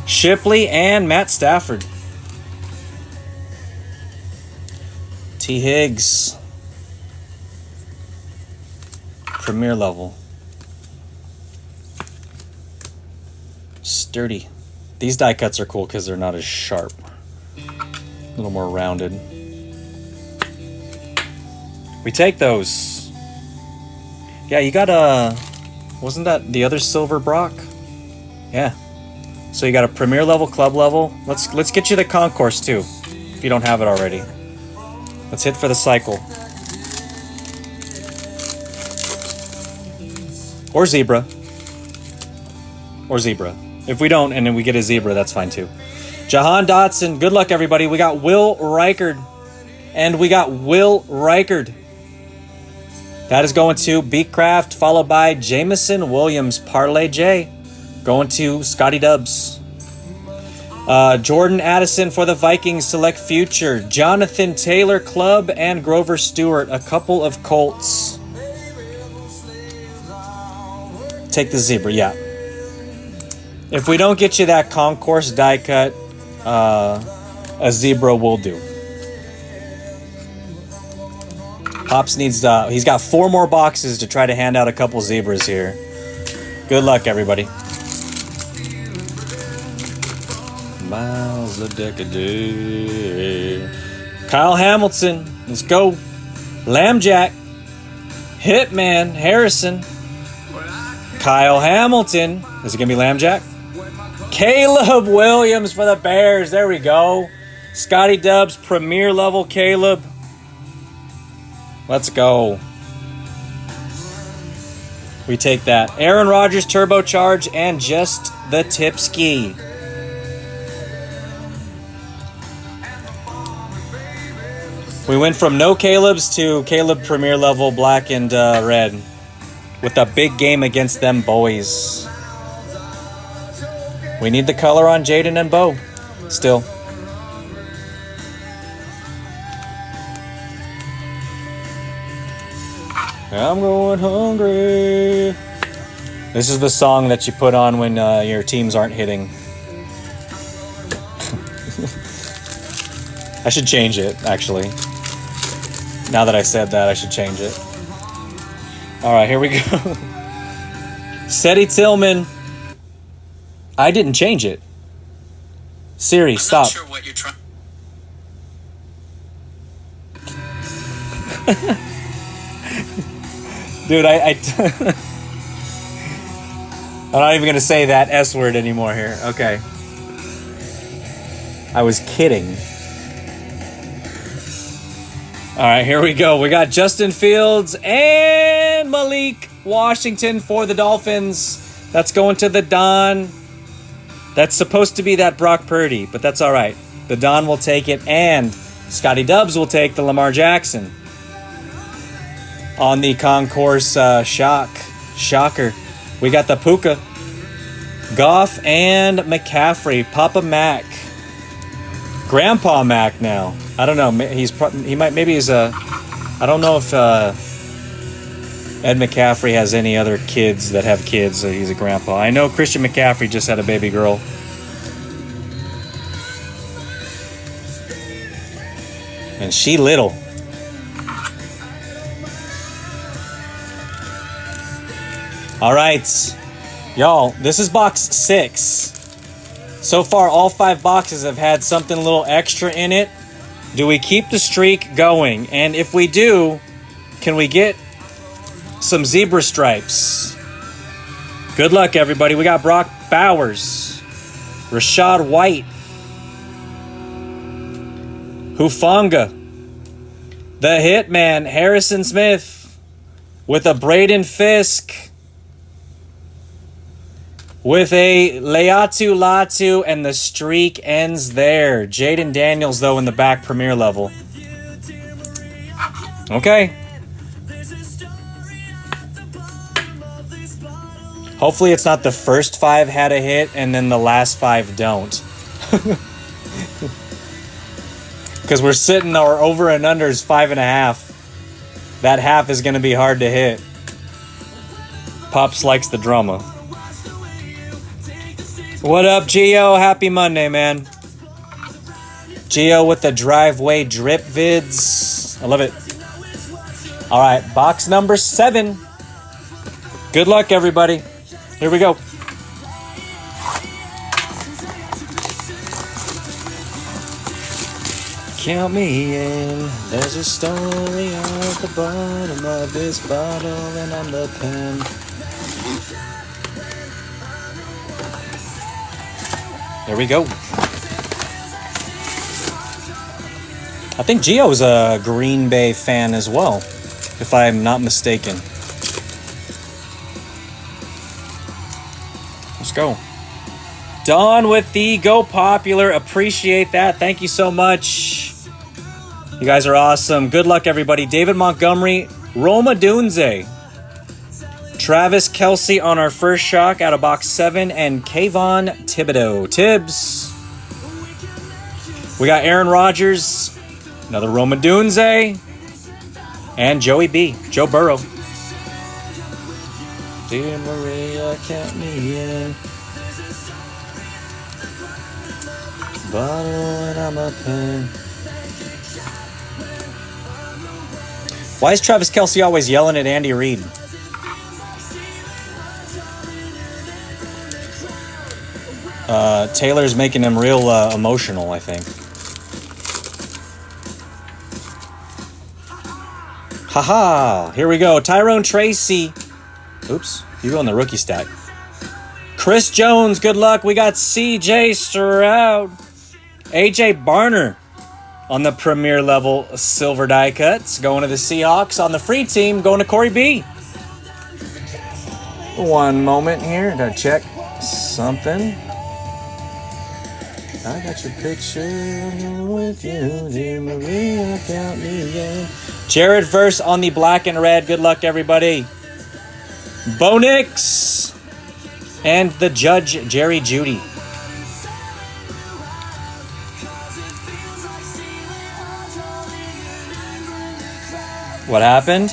[SPEAKER 1] Shipley and Matt Stafford. T. Higgs. Premier level. Sturdy. These die cuts are cool because they're not as sharp. A little more rounded. We take those. Yeah, you got a... Wasn't that the other silver Brock? Yeah. So you got a premier level, club level. Let's get you the concourse too, if you don't have it already. Let's hit for the cycle. Or zebra. Or zebra. If we don't, and then we get a zebra, that's fine too. Jahan Dotson. Good luck, everybody. We got Will Reichard. And we got Will Reichard. That is going to Beatcraft, followed by Jamison Williams. Parlay J. Going to Scotty Dubs. Jordan Addison for the Vikings, select future. Jonathan Taylor Club and Grover Stewart, a couple of Colts. Take the zebra, yeah. If we don't get you that concourse die cut, a zebra will do. Pops needs he's got 4 more boxes to try to hand out a couple zebras here. Good luck, everybody. Miles a deck a day. Kyle Hamilton, let's go. Lambjack, Hitman Harrison, Kyle Hamilton. Is it gonna be Lambjack? Caleb Williams for the Bears. There we go. Scotty Dubs, premier level Caleb. Let's go. We take that. Aaron Rodgers, turbocharge, and just the tip ski. We went from no Caleb's to Caleb premier level black and red with a big game against them boys. We need the color on Jaden and Bo still. I'm going hungry. This is the song that you put on when your teams aren't hitting. I should change it, actually. Now that I said that, I should change it. All right, here we go. Seti Tillman. I didn't change it. Siri, stop.
[SPEAKER 2] I'm not sure what you're trying.
[SPEAKER 1] Dude, I'm not even going to say that S word anymore here. Okay. I was kidding. All right, here we go. We got Justin Fields and Malik Washington for the Dolphins. That's going to the Don. That's supposed to be that Brock Purdy, but that's all right. The Don will take it, and Scotty Dubs will take the Lamar Jackson. On the concourse shocker, we got the Puka, Goff, and McCaffrey. Papa Mac, Grandpa Mac. Now I don't know. I don't know if Ed McCaffrey has any other kids that have kids. So he's a grandpa. I know Christian McCaffrey just had a baby girl. And she little. All right, y'all, this is box 6. So far, all 5 boxes have had something a little extra in it. Do we keep the streak going? And if we do, can we get some zebra stripes? Good luck, everybody. We got Brock Bowers, Rashad White, Hufanga, the Hitman, Harrison Smith, with a Braden Fisk, with a Leatu Latu, and the streak ends there. Jaden Daniels, though, in the back premier level. Okay. Hopefully it's not the first 5 had a hit and then the last 5 don't. Because we're sitting our over and under is 5.5. That half is going to be hard to hit. Pops likes the drama. What up, Gio? Happy Monday, man. Gio with the driveway drip vids. I love it. All right, box number 7. Good luck, everybody. Here we go. Count me in. There's a story at the bottom of this bottle, and I'm the pen. There we go. I think Gio's a Green Bay fan as well, if I'm not mistaken. Let's go. Don with the Go Popular. Appreciate that. Thank you so much. You guys are awesome. Good luck, everybody. David Montgomery, Roma Dunze, Travis Kelce on our first shock out of box 7, and Kayvon Thibodeau. Tibbs. We got Aaron Rodgers, another Roma Dunze, and Joey B. Joe Burrow. Dear Maria, count me in. Bottle and I'm a pen. Why is Travis Kelce always yelling at Andy Reid? Taylor's making him real emotional, I think. Haha, here we go. Tyrone Tracy. Oops, you go in the rookie stack. Chris Jones, good luck. We got CJ Stroud. AJ Barner on the premier level silver die cuts. Going to the Seahawks. On the free team, going to Corey B. One moment here. Gotta check something. I got your picture with you, dear Maria, count me in. Jared Verse on the black and red. Good luck, everybody. Bo Nix and the Judge, Jerry Jeudy. What happened?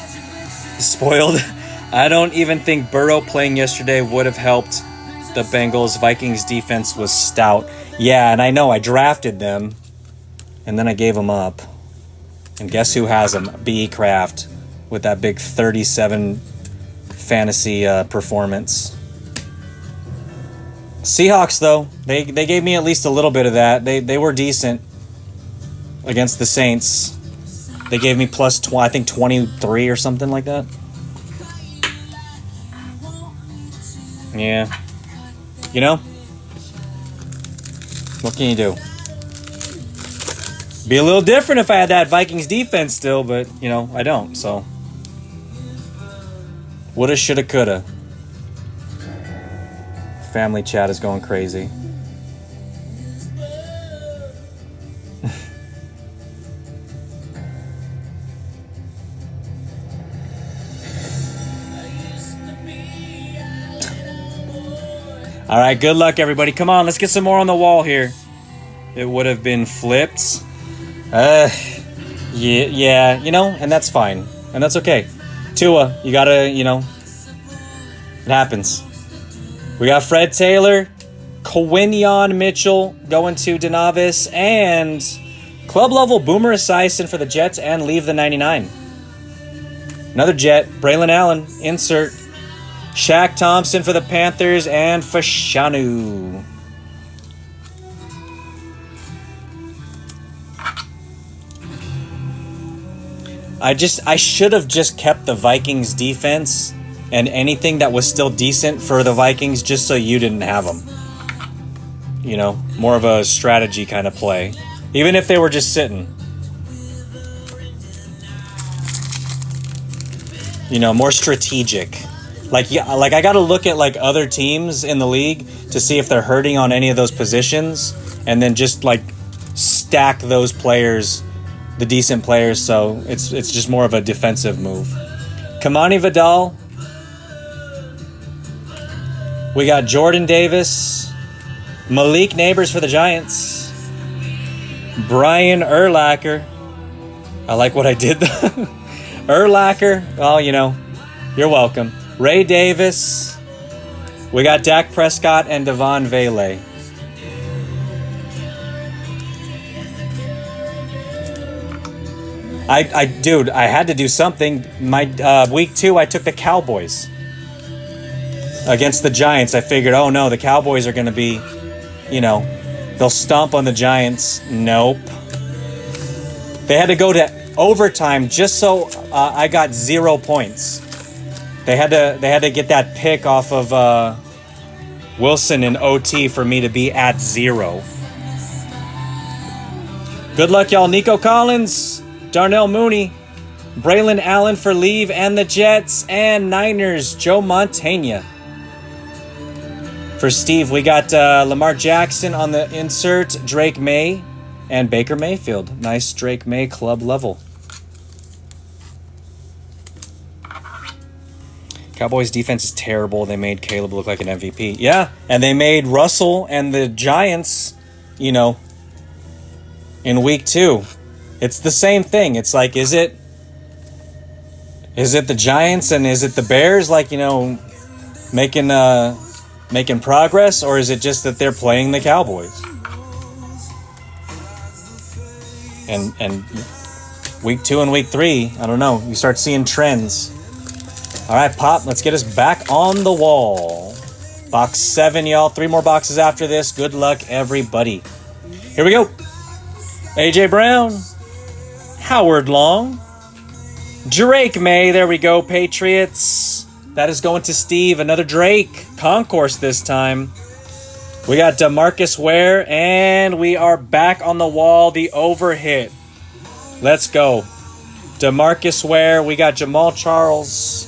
[SPEAKER 1] Spoiled. I don't even think Burrow playing yesterday would have helped the Bengals. Vikings defense was stout. Yeah, and I know I drafted them, and then I gave them up. And guess who has them? B. Kraft with that big 37 fantasy performance. Seahawks, though, they gave me at least a little bit of that. They were decent against the Saints. They gave me plus, I think, 23 or something like that. Yeah. You know? What can you do? Be a little different if I had that Vikings defense still, but, you know, I don't, so. Woulda, shoulda, coulda. Family chat is going crazy. All right, good luck, everybody. Come on, let's get some more on the wall here. It would have been flipped. Yeah, you know, and that's fine. And that's okay. Tua, you gotta, you know, it happens. We got Fred Taylor, Quinion Mitchell going to Denavis, and club level Boomer Esiason for the Jets and leave the 99. Another Jet, Braylon Allen, insert. Shaq Thompson for the Panthers and Fashanu. I should have just kept the Vikings defense and anything that was still decent for the Vikings just so you didn't have them. You know, more of a strategy kind of play. Even if they were just sitting. You know, more strategic. Like I got to look at like other teams in the league to see if they're hurting on any of those positions, and then just like stack those players, the decent players. So it's just more of a defensive move. Kamani Vidal. We got Jordan Davis, Malik Neighbors for the Giants, Brian Urlacher. I like what I did. Urlacher. Oh, you know, you're welcome. Ray Davis. We got Dak Prescott and Devon Vele. Dude, I had to do something. My week 2, I took the Cowboys against the Giants. I figured, oh no, the Cowboys are going to be, you know, they'll stomp on the Giants. Nope. They had to go to overtime just so I got 0 points. They had to get that pick off of Wilson in OT for me to be at 0. Good luck, y'all. Nico Collins, Darnell Mooney, Braylon Allen for leave and the Jets, and Niners, Joe Montana. For Steve, we got Lamar Jackson on the insert, Drake May, and Baker Mayfield. Nice Drake May club level. Cowboys defense is terrible. They made Caleb look like an MVP. Yeah, and they made Russell and the Giants, you know, in week 2. It's the same thing. It's like, is it the Giants and is it the Bears, like, you know, making progress, or is it just that they're playing the Cowboys? And week 2 and week 3, I don't know. You start seeing trends. All right, Pop, let's get us back on the wall. Box 7, y'all. 3 more boxes after this. Good luck, everybody. Here we go. A.J. Brown. Howard Long. Drake May. There we go, Patriots. That is going to Steve. Another Drake. Concourse this time. We got DeMarcus Ware, and we are back on the wall. The overhit. Let's go. DeMarcus Ware. We got Jamal Charles.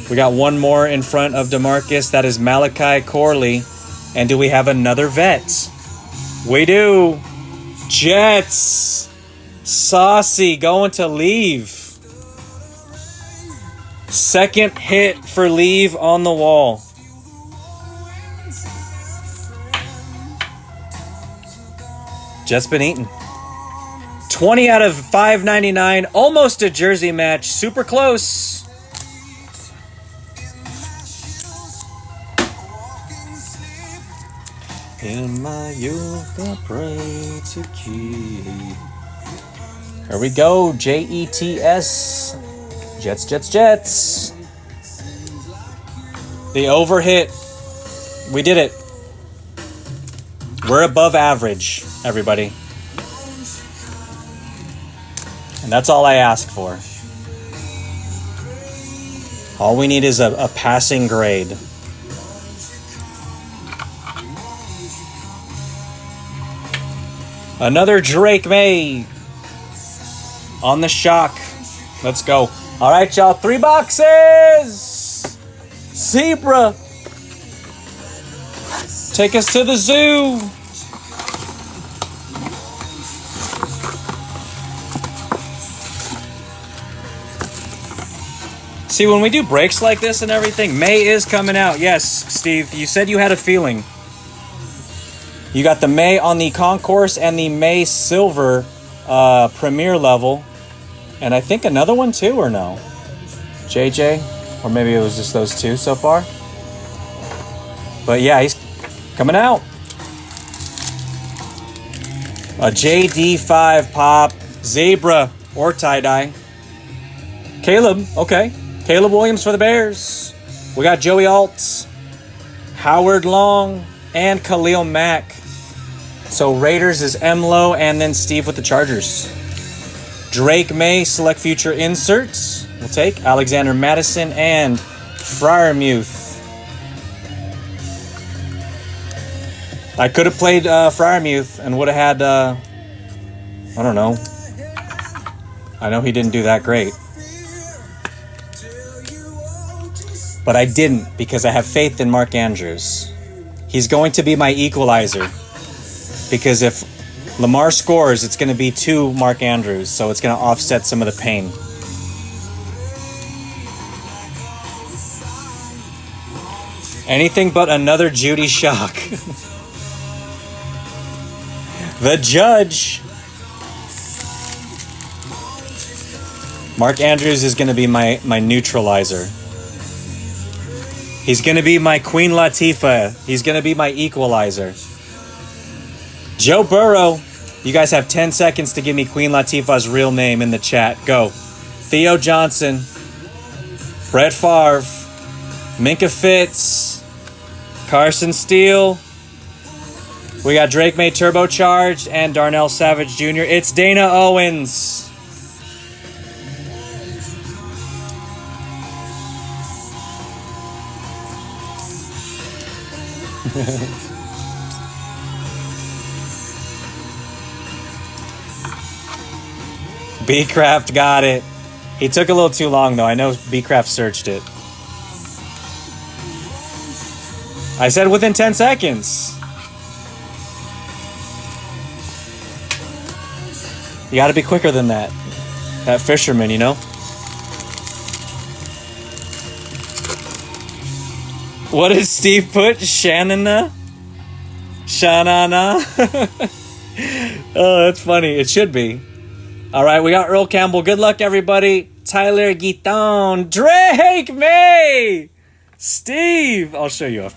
[SPEAKER 1] We got one more in front of DeMarcus. That is Malachi Corley. And do we have another vet? We do. Jets. Saucy going to Leave. Second hit for Leave on the wall. Jets been eaten. 20 out of 599. Almost a jersey match. Super close. In my youth, I pray to keep. Here we go. Jets. Jets. The overhit. We did it. We're above average, everybody. And that's all I ask for. All we need is a passing grade. Another Drake May on the shock. Let's go. All right, y'all. 3 boxes. Zebra. Take us to the zoo. See, when we do breaks like this and everything, May is coming out. Yes, Steve, you said you had a feeling. You got the May on the Concourse and the May Silver Premier level. And I think another one too, or no? JJ? Or maybe it was just those 2 so far. But yeah, he's coming out. A JD5 Pop. Zebra or tie-dye. Caleb, okay. Caleb Williams for the Bears. We got Joey Alt, Howard Long, and Khalil Mack. So Raiders is Emlo, and then Steve with the Chargers. Drake May, select future inserts. We'll take Alexander Madison and Freiermuth. I could have played Freiermuth and would have had, I don't know. I know he didn't do that great. But I didn't because I have faith in Mark Andrews. He's going to be my equalizer. Because if Lamar scores, it's going to be 2 Mark Andrews. So it's going to offset some of the pain. Anything but another Judy shock. The Judge. Mark Andrews is going to be my neutralizer. He's going to be my Queen Latifah. He's going to be my equalizer. Joe Burrow. You guys have 10 seconds to give me Queen Latifah's real name in the chat. Go. Theo Johnson. Brett Favre. Minka Fitz. Carson Steele. We got Drake May turbocharged and Darnell Savage Jr. It's Dana Owens. B-Craft got it. He took a little too long, though. I know B-Craft searched it. I said within 10 seconds. You gotta be quicker than that. That fisherman, you know? What did Steve put? Shanana? Oh, that's funny. It should be. All right, we got Earl Campbell. Good luck, everybody. Tyler Guiton. Drake May. Steve. I'll show you.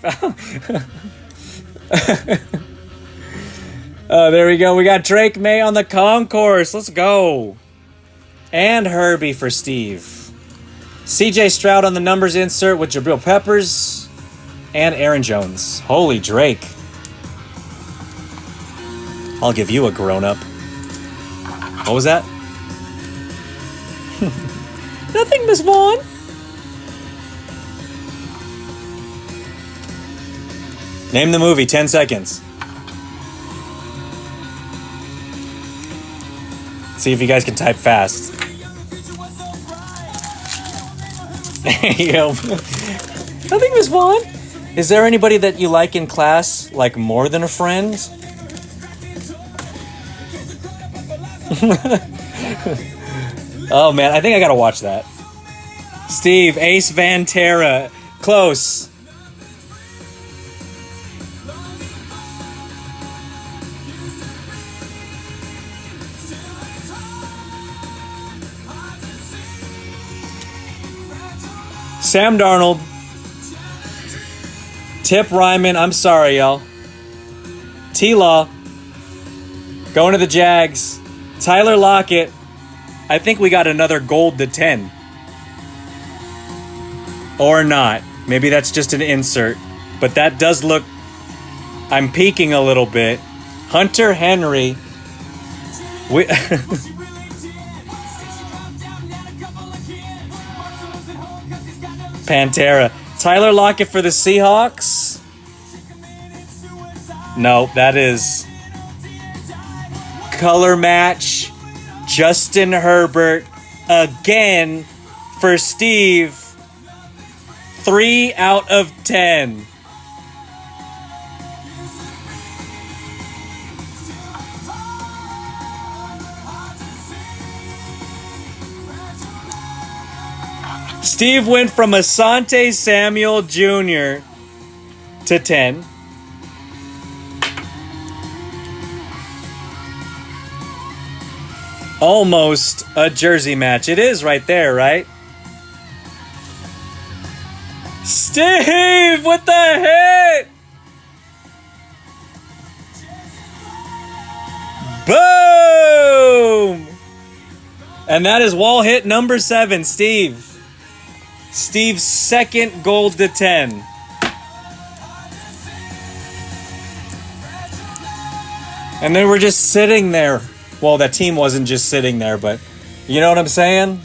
[SPEAKER 1] There we go. We got Drake May on the concourse. Let's go. And Herbie for Steve. CJ Stroud on the numbers insert with Jabril Peppers. And Aaron Jones. Holy Drake. I'll give you a grown-up. What was that? Nothing, Miss Vaughn. Name the movie, 10 seconds. See if you guys can type fast. Yo. Nothing, Miss Vaughn. Is there anybody that you like in class, like more than a friend? Oh man, I think I gotta watch that. Steve, Ace Ventura, close. Sam Darnold, Tip Ryman, I'm sorry, y'all. T-Law, going to the Jags. Tyler Lockett, I think we got another gold to 10. Or not. Maybe that's just an insert. But that does look... I'm peeking a little bit. Hunter Henry. Pantera. Tyler Lockett for the Seahawks. No, that is... Color match. Justin Herbert again for Steve. 3 out of 10. Steve went from Asante Samuel Jr. to 10. Almost a jersey match. It is right there, right? Steve with the hit! Boom! And that is wall hit number 7, Steve. Steve's second gold to 10. And they were just sitting there. Well, that team wasn't just sitting there, but you know what I'm saying?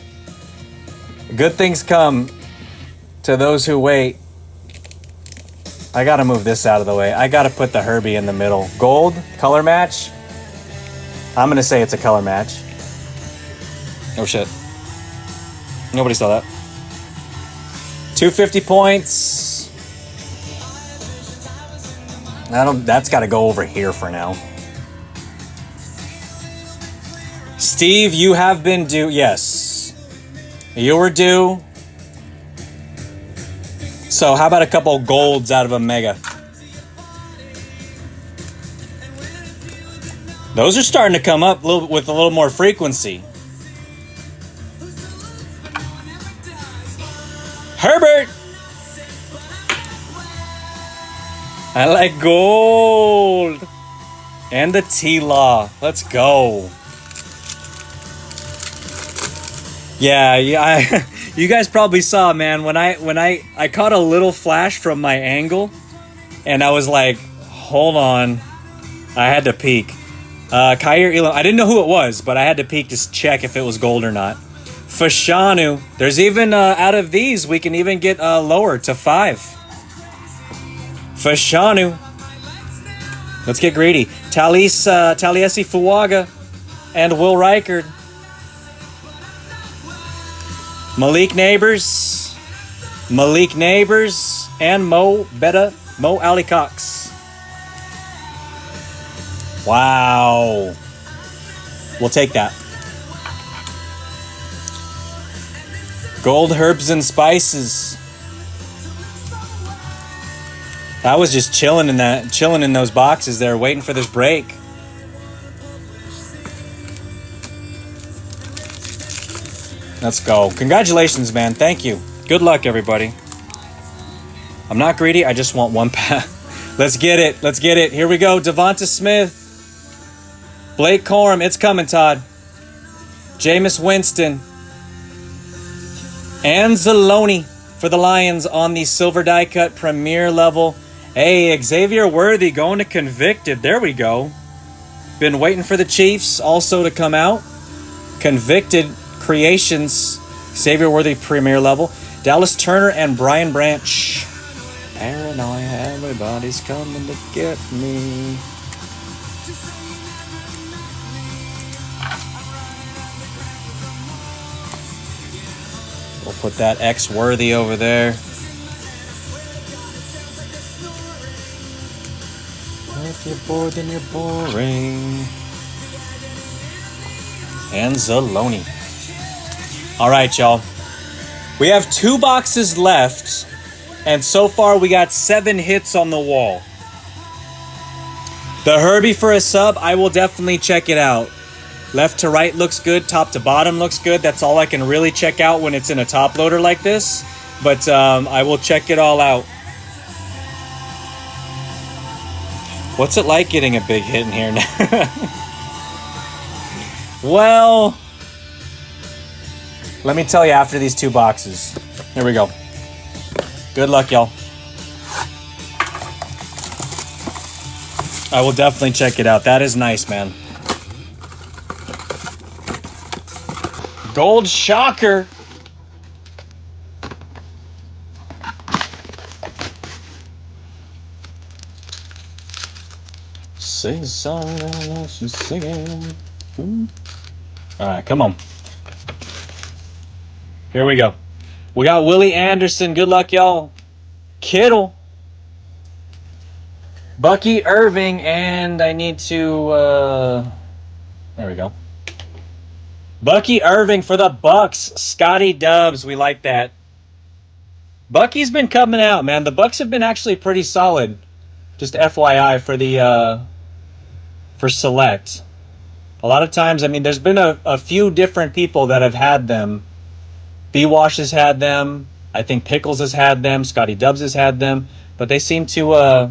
[SPEAKER 1] Good things come to those who wait. I gotta move this out of the way. I gotta put the Herbie in the middle. Gold, color match. I'm gonna say it's a color match. Oh shit. Nobody saw that. 250 points. That's gotta go over here for now. Steve, you have been due. Yes. You were due. So how about a couple golds out of a mega? Those are starting to come up with a little more frequency. Herbert! I like gold. And the T-Law. Let's go. Yeah, you guys probably saw, man, when I caught a little flash from my angle, and I was like, hold on, I had to peek. Kyer Elam, I didn't know who it was, but I had to peek to check if it was gold or not. Fashanu, there's even, out of these, we can even get lower to 5. Fashanu. Let's get greedy. Taliesi Fuaga and Will Reichard. Malik Neighbors, and Mo Ali Cox. Wow. We'll take that. Gold Herbs and Spices. I was just chilling in those boxes there, waiting for this break. Let's go. Congratulations, man. Thank you. Good luck, everybody. I'm not greedy. I just want one pack. Let's get it. Let's get it. Here we go. Devonta Smith. Blake Corum. It's coming, Todd. Jameis Winston. Anzalone for the Lions on the silver die cut premier level. Hey, Xavier Worthy going to convicted. There we go. Been waiting for the Chiefs also to come out. Convicted Creations. Xavier Worthy premier level. Dallas Turner and Brian Branch. Paranoia, everybody's coming to get me. We'll put that X Worthy over there. If you're bored, then you're boring. And Zaloni. All right, y'all. We have 2 boxes left. And so far, we got 7 hits on the wall. The Herbie for a sub, I will definitely check it out. Left to right looks good. Top to bottom looks good. That's all I can really check out when it's in a top loader like this. But I will check it all out. What's it like getting a big hit in here now? Well, let me tell you after these 2 boxes. Here we go. Good luck, y'all. I will definitely check it out. That is nice, man. Gold Shocker. Sing a song, she's singing. All right, come on. Here we go. We got Willie Anderson. Good luck, y'all. Kittle. Bucky Irving. And I need to... there we go. Bucky Irving for the Bucks. Scotty Dubs. We like that. Bucky's been coming out, man. The Bucks have been actually pretty solid. Just FYI for the... for Select. A lot of times, I mean, there's been a few different people that have had them. B-Wash has had them. I think Pickles has had them. Scotty Dubs has had them. But they seem to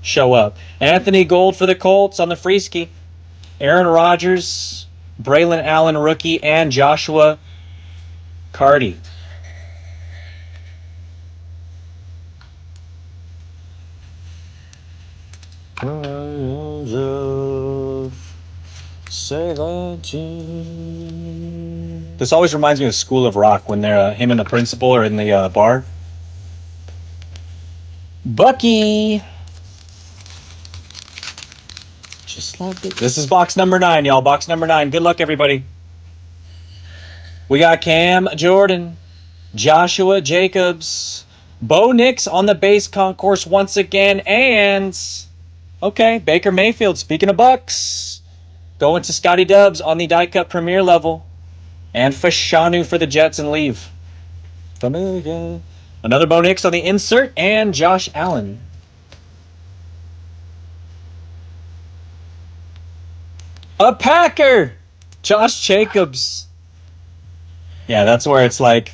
[SPEAKER 1] show up. Anthony Gold for the Colts on the Freeski. Aaron Rodgers, Braylon Allen rookie, and Joshua Cardi. This always reminds me of School of Rock when they're him and the principal are in the bar. Bucky. Just like it. This is box number 9, y'all. Box number 9. Good luck, everybody. We got Cam Jordan, Joshua Jacobs, Bo Nix on the base concourse once again, and okay, Baker Mayfield. Speaking of Bucks, going to Scotty Dubs on the die cut premier level, and Fashanu for the Jets and leave. Another Bo Nix on the insert, and Josh Allen. A Packer! Josh Jacobs. Yeah, that's where it's like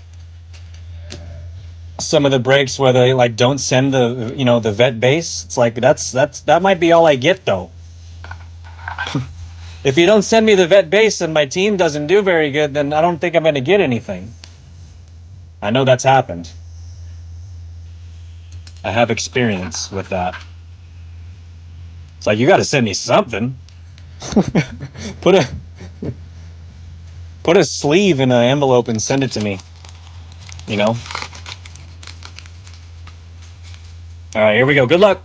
[SPEAKER 1] some of the breaks where they like don't send the the vet base. It's like that might be all I get though. If you don't send me the vet base and my team doesn't do very good, then I don't think I'm going to get anything. I know that's happened. I have experience with that. It's like you got to send me something. Put a sleeve in an envelope and send it to me. You know? All right, here we go. Good luck.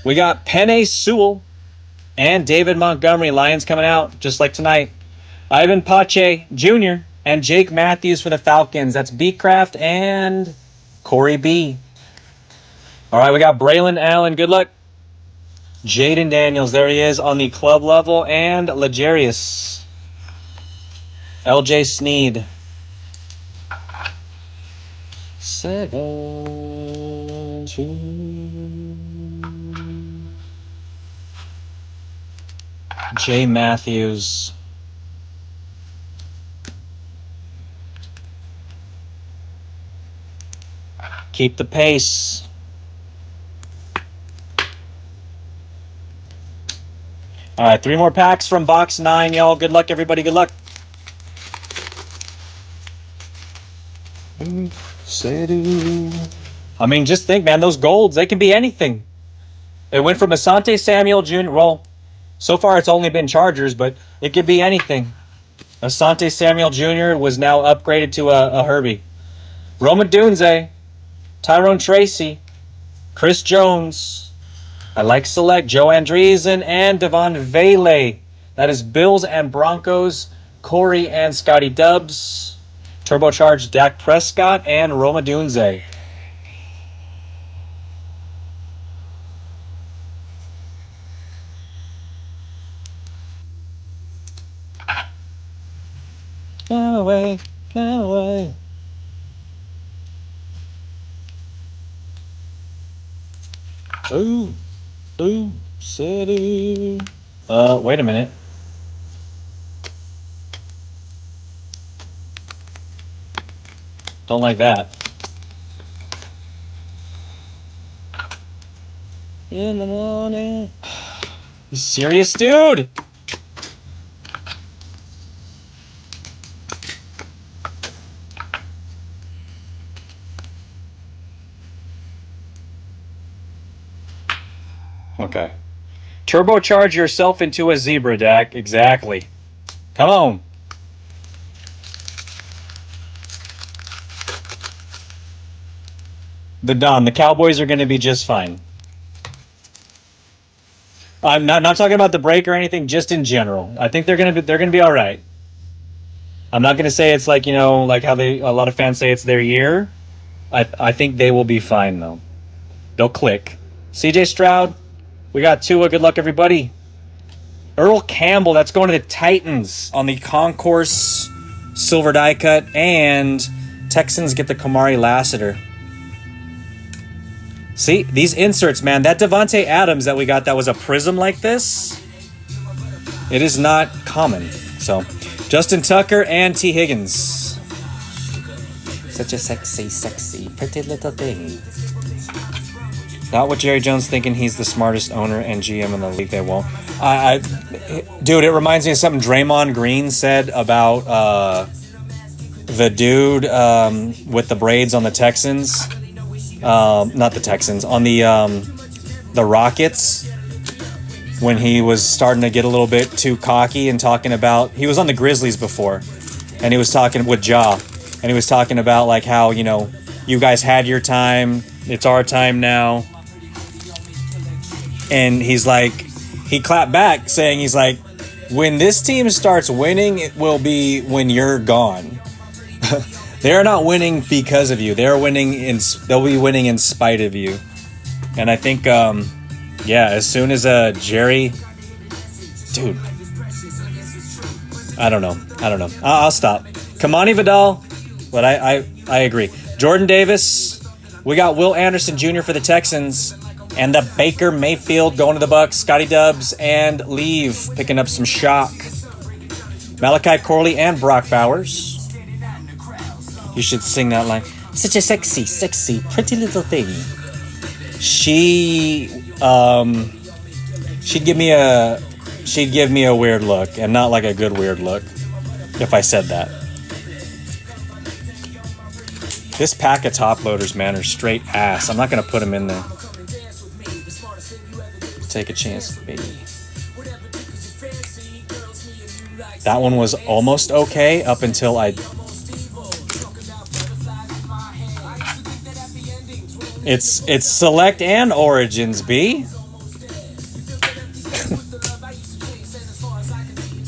[SPEAKER 1] We got Penei Sewell and David Montgomery. Lions coming out just like tonight. Ivan Pache Jr. and Jake Matthews for the Falcons. That's B-Craft and Corey B. All right, we got Braylon Allen. Good luck. Jaden Daniels, there he is on the club level, and Legarius. LJ Sneed. 17. Jay Matthews. Keep the pace. All right, 3 more packs from box 9, y'all. Good luck, everybody. Good luck. I mean, just think, man, those golds, they can be anything. It went from Asante Samuel Jr. Well, so far it's only been Chargers, but it could be anything. Asante Samuel Jr. was now upgraded to a Herbie. Roma Dunze, Tyrone Tracy, Chris Jones. I like select Joe Andreessen and Devon Vele. That is Bills and Broncos, Corey and Scotty Dubs, turbocharged Dak Prescott and Roma Dunze. Get away, get away. Ooh, city. Wait a minute. Don't like that. In the morning. You serious, dude? Okay. Turbocharge yourself into a zebra, Dak. Exactly. Come on. The Cowboys are going to be just fine. I'm not talking about the break or anything, just in general. I think they're going to be all right. I'm not going to say it's like, like how a lot of fans say it's their year. I think they will be fine though. They'll click. CJ Stroud, we got Tua. Good luck, everybody. Earl Campbell, that's going to the Titans on the Concourse silver die cut, and Texans get the Kamari Lassiter. See, these inserts, man, that Devontae Adams that we got that was a prism like this, it is not common. So, Justin Tucker and T. Higgins. Such a sexy, pretty little thing. Not what Jerry Jones thinking he's the smartest owner and GM in the league. They won't. Dude, it reminds me of something Draymond Green said about the dude with the braids on the Texans. Not the Texans, on the Rockets, when he was starting to get a little bit too cocky and talking about, he was on the Grizzlies before, and he was talking with Ja, and he was talking about like how, you guys had your time, it's our time now. And he's like, he clapped back saying, he's like, when this team starts winning, it will be when you're gone. They're not winning because of you. They'll be winning in spite of you. And I think, as soon as Jerry, dude, I don't know. I'll stop. Kamani Vidal, but I agree. Jordan Davis, we got Will Anderson Jr. for the Texans, and the Baker Mayfield going to the Bucks. Scotty Dubs and Leave picking up some shock. Malachi Corley and Brock Bowers. You should sing that line. Such a sexy, pretty little thing. She'd give me a weird look, and not like a good weird look, if I said that. This pack of top loaders, man, are straight ass. I'm not gonna put them in there. Take a chance, baby. That one was almost okay up until It's Select and Origins, B.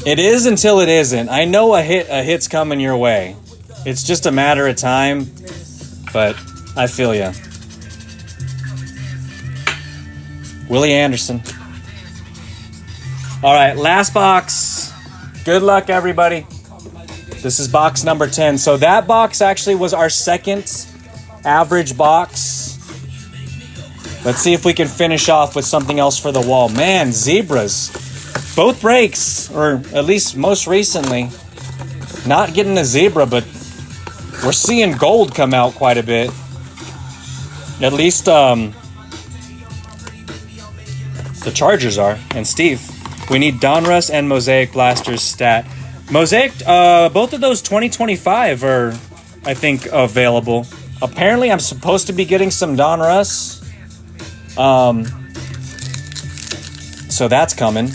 [SPEAKER 1] It is until it isn't. I know a hit's coming your way. It's just a matter of time, but I feel ya. Willie Anderson. All right, last box. Good luck, everybody. This is box number 10. So that box actually was our second average box. Let's see if we can finish off with something else for the wall. Man, zebras. Both breaks, or at least most recently, not getting a zebra, but we're seeing gold come out quite a bit. At least the Chargers are. And Steve, we need Donruss and Mosaic Blasters stat. Mosaic, both of those 2025 are, I think, available. Apparently, I'm supposed to be getting some Donruss. So that's coming.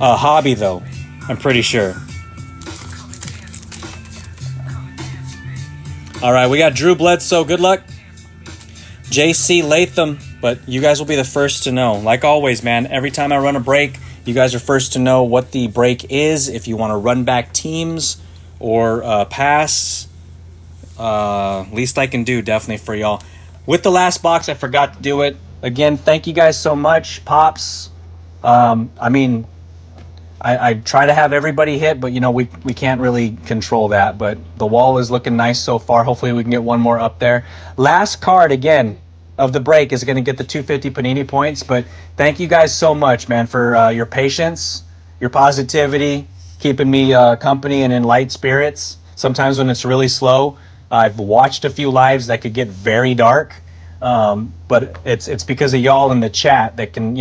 [SPEAKER 1] Hobby, though, I'm pretty sure. All right, we got Drew Bledsoe. Good luck. JC Latham, but you guys will be the first to know. Like always, man, every time I run a break, you guys are first to know what the break is. If you want to run back teams or pass, least I can do definitely for y'all. With the last box, I forgot to do it. Again, thank you guys so much, Pops. I try to have everybody hit, but we can't really control that. But the wall is looking nice so far. Hopefully we can get one more up there. Last card again of the break is going to get the 250 Panini points. But thank you guys so much, man, for your patience, your positivity, keeping me company and in light spirits. Sometimes when it's really slow, I've watched a few lives that could get very dark. But it's because of y'all in the chat that can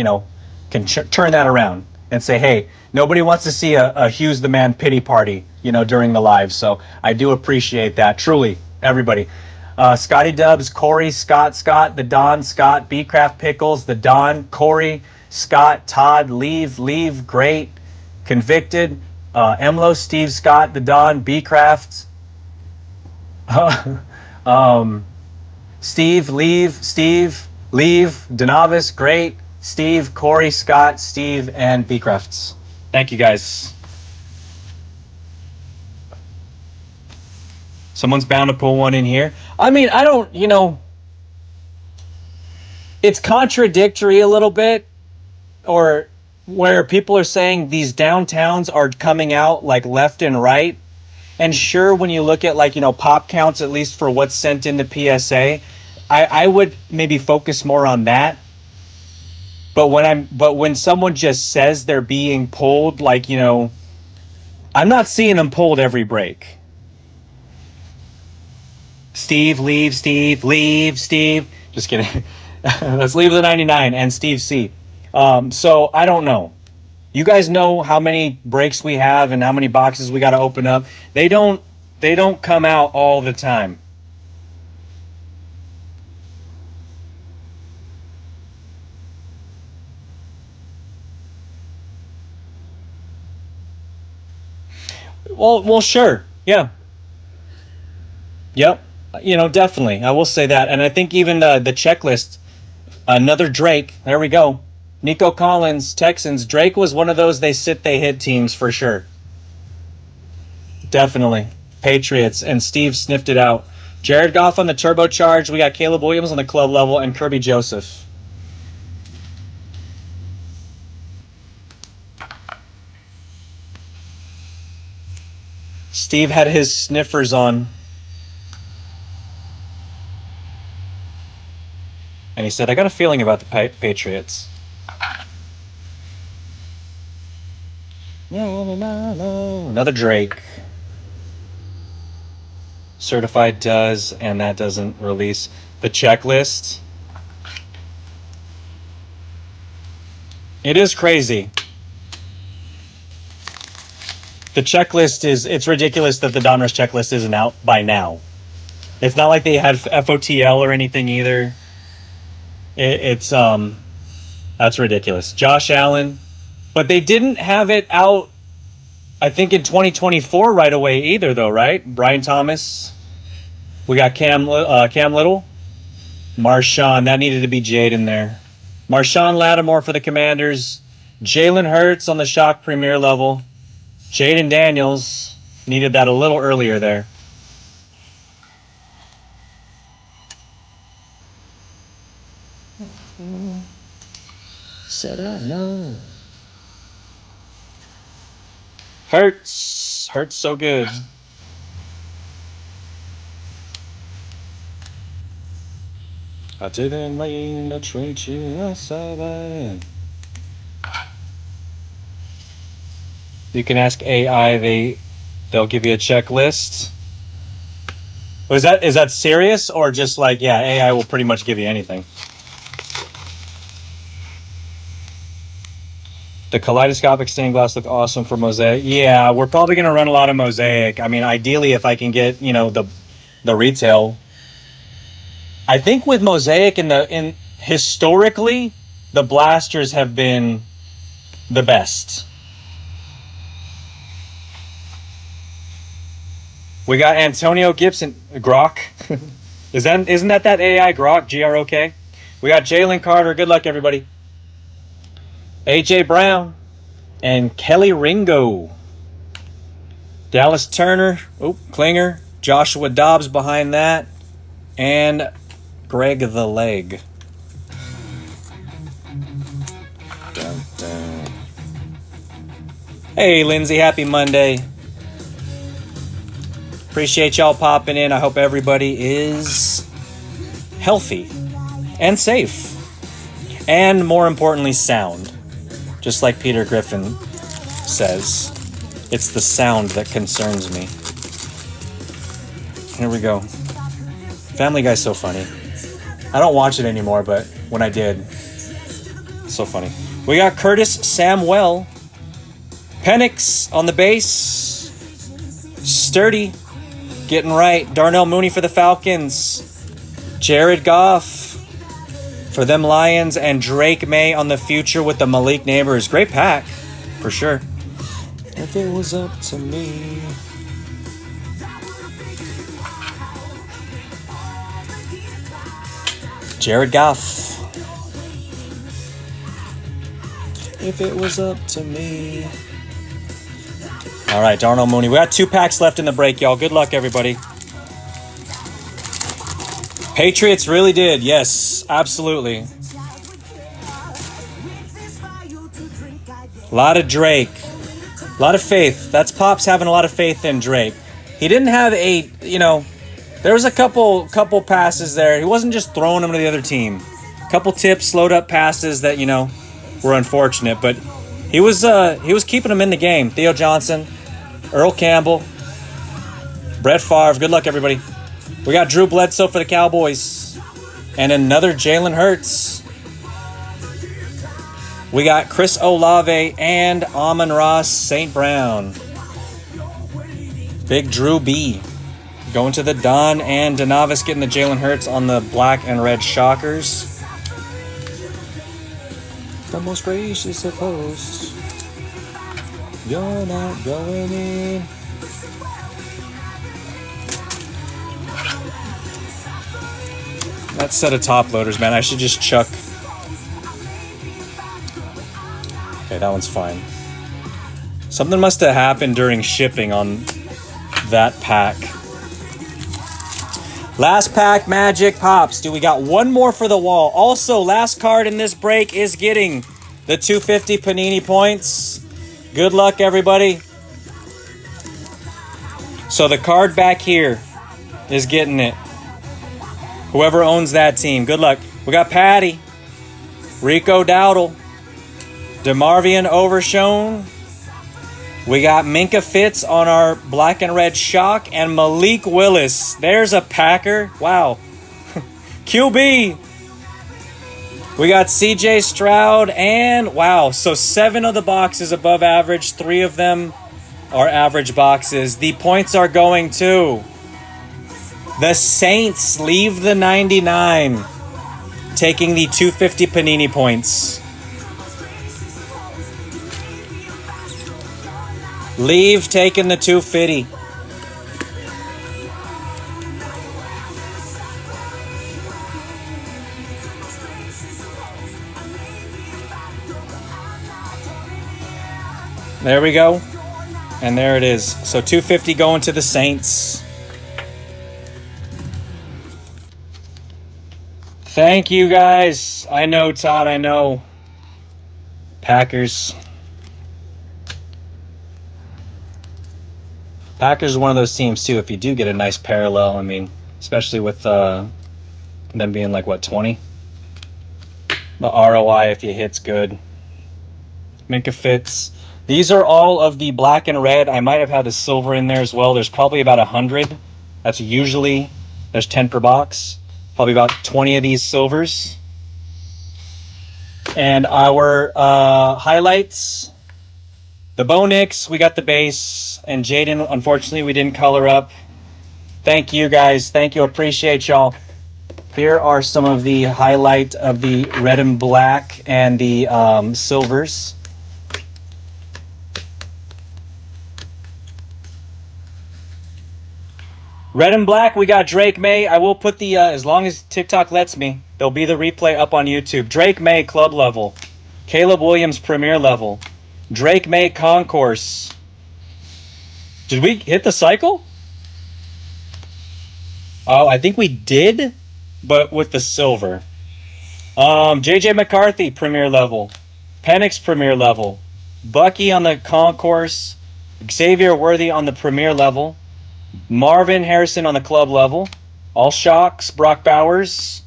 [SPEAKER 1] turn that around and say, hey, nobody wants to see a Hughes the Man pity party, during the live. So I do appreciate that, truly, everybody. Scotty Dubs, Corey, Scott, the Don, Scott, B Craft Pickles, the Don, Corey, Scott, Todd, Leave, Great, Convicted, Emlo, Steve, Scott, the Don, B Craft, Steve, Leave, Denovis, Great, Steve, Corey, Scott, Steve, and B Crafts. Thank you guys. Someone's bound to pull one in here. I mean, I don't, it's contradictory a little bit, or where people are saying these downtowns are coming out like left and right. And sure, when you look at pop counts, at least for what's sent into PSA, I would maybe focus more on that. But when someone just says they're being pulled, I'm not seeing them pulled every break. Steve, leave, Steve. Just kidding. Let's leave the 99 and Steve C. So I don't know. You guys know how many breaks we have and how many boxes we got to open up. They don't come out all the time. Well, sure. Yeah. Yep. Definitely. I will say that. And I think even the checklist, another Drake. There we go. Nico Collins, Texans. Drake was one of those they hit teams for sure. Definitely. Patriots. And Steve sniffed it out. Jared Goff on the turbocharge. We got Caleb Williams on the club level and Kirby Joseph. Steve had his sniffers on. And he said, I got a feeling about the Patriots. Another Drake. Certified does, and that doesn't release the checklist. It is crazy. The checklist it's ridiculous that the Donruss checklist isn't out by now. It's not like they had FOTL or anything either. It's that's ridiculous. Josh Allen, but they didn't have it out, I think, in 2024 right away either, though, right? Brian Thomas. We got Cam Little. Marshawn. That needed to be Jade in there. Marshawn Lattimore for the Commanders. Jalen Hurts on the Shock Premier level. Jaden Daniels needed that a little earlier there. Said I know. Hurts so good. I didn't mean to treat you so bad. You can ask AI. They'll give you a checklist. Is that serious or just like, yeah, AI will pretty much give you anything? The kaleidoscopic stained glass look awesome for mosaic. Yeah, we're probably going to run a lot of mosaic. I mean, ideally, if I can get, you know, the retail. I think with mosaic in historically, the blasters have been the best. We got Antonio Gibson, Grok. Isn't that AI Grok, Grok? We got Jalen Carter. Good luck, everybody. AJ Brown and Kelly Ringo. Dallas Turner. Oh, Klinger. Joshua Dobbs behind that. And Greg the Leg. Dun, dun. Hey, Lindsay. Happy Monday. Appreciate y'all popping in. I hope everybody is healthy and safe. And more importantly, sound. Just like Peter Griffin says, it's the sound that concerns me. Here we go. Family Guy's so funny. I don't watch it anymore, but when I did, so funny. We got Curtis Samuel. Penix on the base. Sturdy. Getting right. Darnell Mooney for the Falcons. Jared Goff for them Lions. And Drake May on the future with the Malik Neighbors. Great pack, for sure. If it was up to me. Jared Goff. If it was up to me. All right, Darnell Mooney. We got 2 packs left in the break, y'all. Good luck, everybody. Patriots really did. Yes, absolutely. A lot of Drake. A lot of faith. That's Pops having a lot of faith in Drake. He didn't have there was a couple passes there. He wasn't just throwing them to the other team. A couple tips, slowed up passes that, were unfortunate. But he was keeping them in the game. Theo Johnson, Earl Campbell, Brett Favre. Good luck, everybody. We got Drew Bledsoe for the Cowboys. And another Jalen Hurts. We got Chris Olave and Amon-Ra St. Brown. Big Drew B. Going to the Don and Danavis getting the Jalen Hurts on the black and red Shockers. The most gracious of hosts. You're not going in. That set of top loaders, man. I should just chuck. Okay, that one's fine. Something must have happened during shipping on that pack. Last pack, Magic Pops. We got one more for the wall. Also, last card in this break is getting the 250 Panini points. Good luck, everybody. So the card back here is getting it. Whoever owns that team, good luck. We got Patty, Rico Dowdle, DeMarvion Overshone. We got Minka Fitz on our black and red shock and Malik Willis. There's a Packer. Wow. QB. We got CJ Stroud and wow. So 7 of the boxes above average. 3 of them are average boxes. The points are going to the Saints. Leave the 99. Taking the 250 Panini points. Leave taking the 250. There we go. And there it is. So 250 going to the Saints. Thank you, guys. I know, Todd. I know. Packers. Packers are one of those teams, too, if you do get a nice parallel. I mean, especially with them being like, 20? The ROI, if you hit's good. Minka Fitz. These are all of the black and red. I might have had the silver in there as well. There's probably about 100. That's usually There's 10 per box. Probably about 20 of these silvers. And our highlights, the Bonix, we got the base. And Jaden, unfortunately, we didn't color up. Thank you, guys. Thank you. Appreciate y'all. Here are some of the highlight of the red and black and the silvers. Red and black, we got Drake May. I will put the, as long as TikTok lets me, there'll be the replay up on YouTube. Drake May, club level. Caleb Williams, premier level. Drake May, concourse. Did we hit the cycle? Oh, I think we did, but with the silver. JJ McCarthy, premier level. Penix, premier level. Bucky on the concourse. Xavier Worthy on the premier level. Marvin Harrison on the club level. All Shocks, Brock Bowers.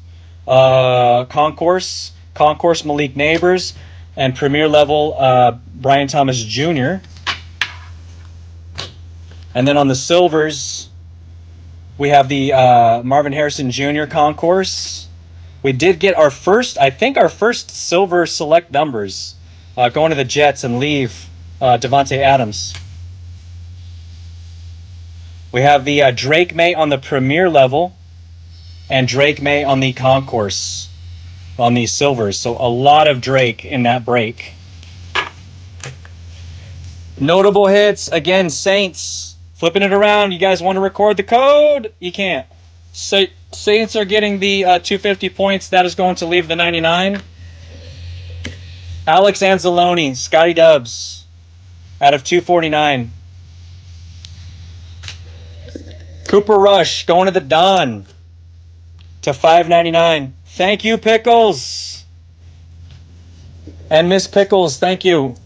[SPEAKER 1] Concourse Malik Neighbors. And premier level, Brian Thomas Jr. And then on the silvers, we have the Marvin Harrison Jr. concourse. We did get our first silver select numbers going to the Jets and leave Devontae Adams. We have the Drake May on the premier level and Drake May on the concourse on these silvers. So a lot of Drake in that break. Notable hits, again, Saints. Flipping it around, you guys want to record the code? You can't. Saints are getting the 250 points. That is going to leave the 99. Alex Anzalone, Scotty Dubs, out of 249. Cooper Rush going to the Don to 599. Thank you, Pickles. And Miss Pickles, thank you.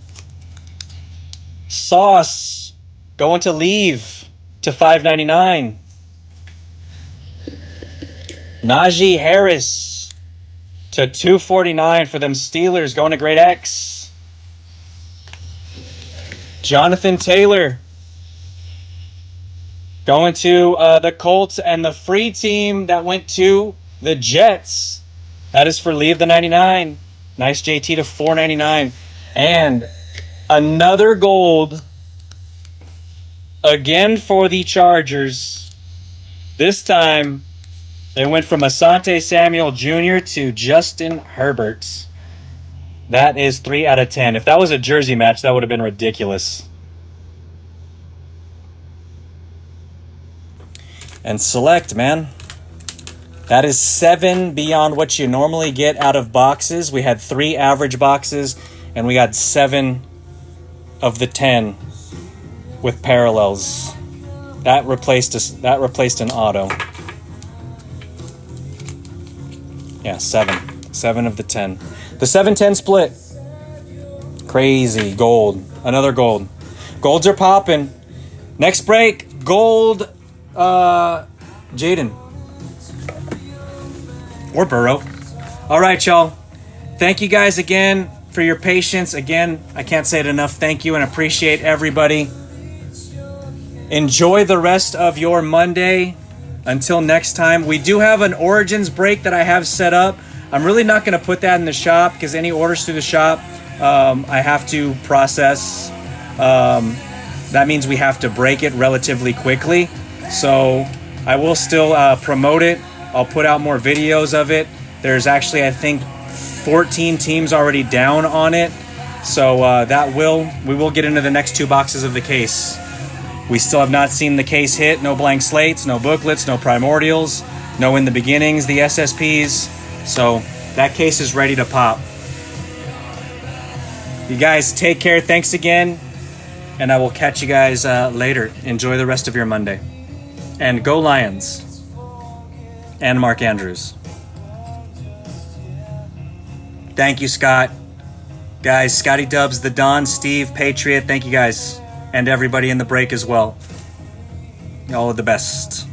[SPEAKER 1] Sauce going to leave to 599. Najee Harris to 249 for them Steelers going to Great X. Jonathan Taylor going to the Colts, and the free team that went to the Jets. That is for Leave the 99. Nice JT to 499. And another gold again for the Chargers. This time they went from Asante Samuel Jr. to Justin Herbert. That is 3 out of 10. If that was a jersey match, that would have been ridiculous. And select, man. That is 7 beyond what you normally get out of boxes. We had 3 average boxes, and we got 7 of the 10 with parallels. That replaced an auto. Yeah, 7. 7 of the 10. The 7-10 split. Crazy. Gold. Another gold. Golds are popping. Next break, gold. Jaden. Or Burrow. All right, y'all. Thank you guys again for your patience. Again, I can't say it enough. Thank you and appreciate everybody. Enjoy the rest of your Monday. Until next time, we do have an Origins break that I have set up. I'm really not going to put that in the shop because any orders through the shop, I have to process. That means we have to break it relatively quickly. So I will still promote it. I'll put out more videos of it. There's actually, I think, 14 teams already down on it. So we will get into the next 2 boxes of the case. We still have not seen the case hit. No blank slates, no booklets, no primordials, no in the beginnings, the SSPs. So that case is ready to pop. You guys take care. Thanks again. And I will catch you guys later. Enjoy the rest of your Monday. And go Lions. And Mark Andrews. Thank you, Scott. Guys, Scotty Dubs, The Don, Steve, Patriot, thank you guys. And everybody in the break as well. All of the best.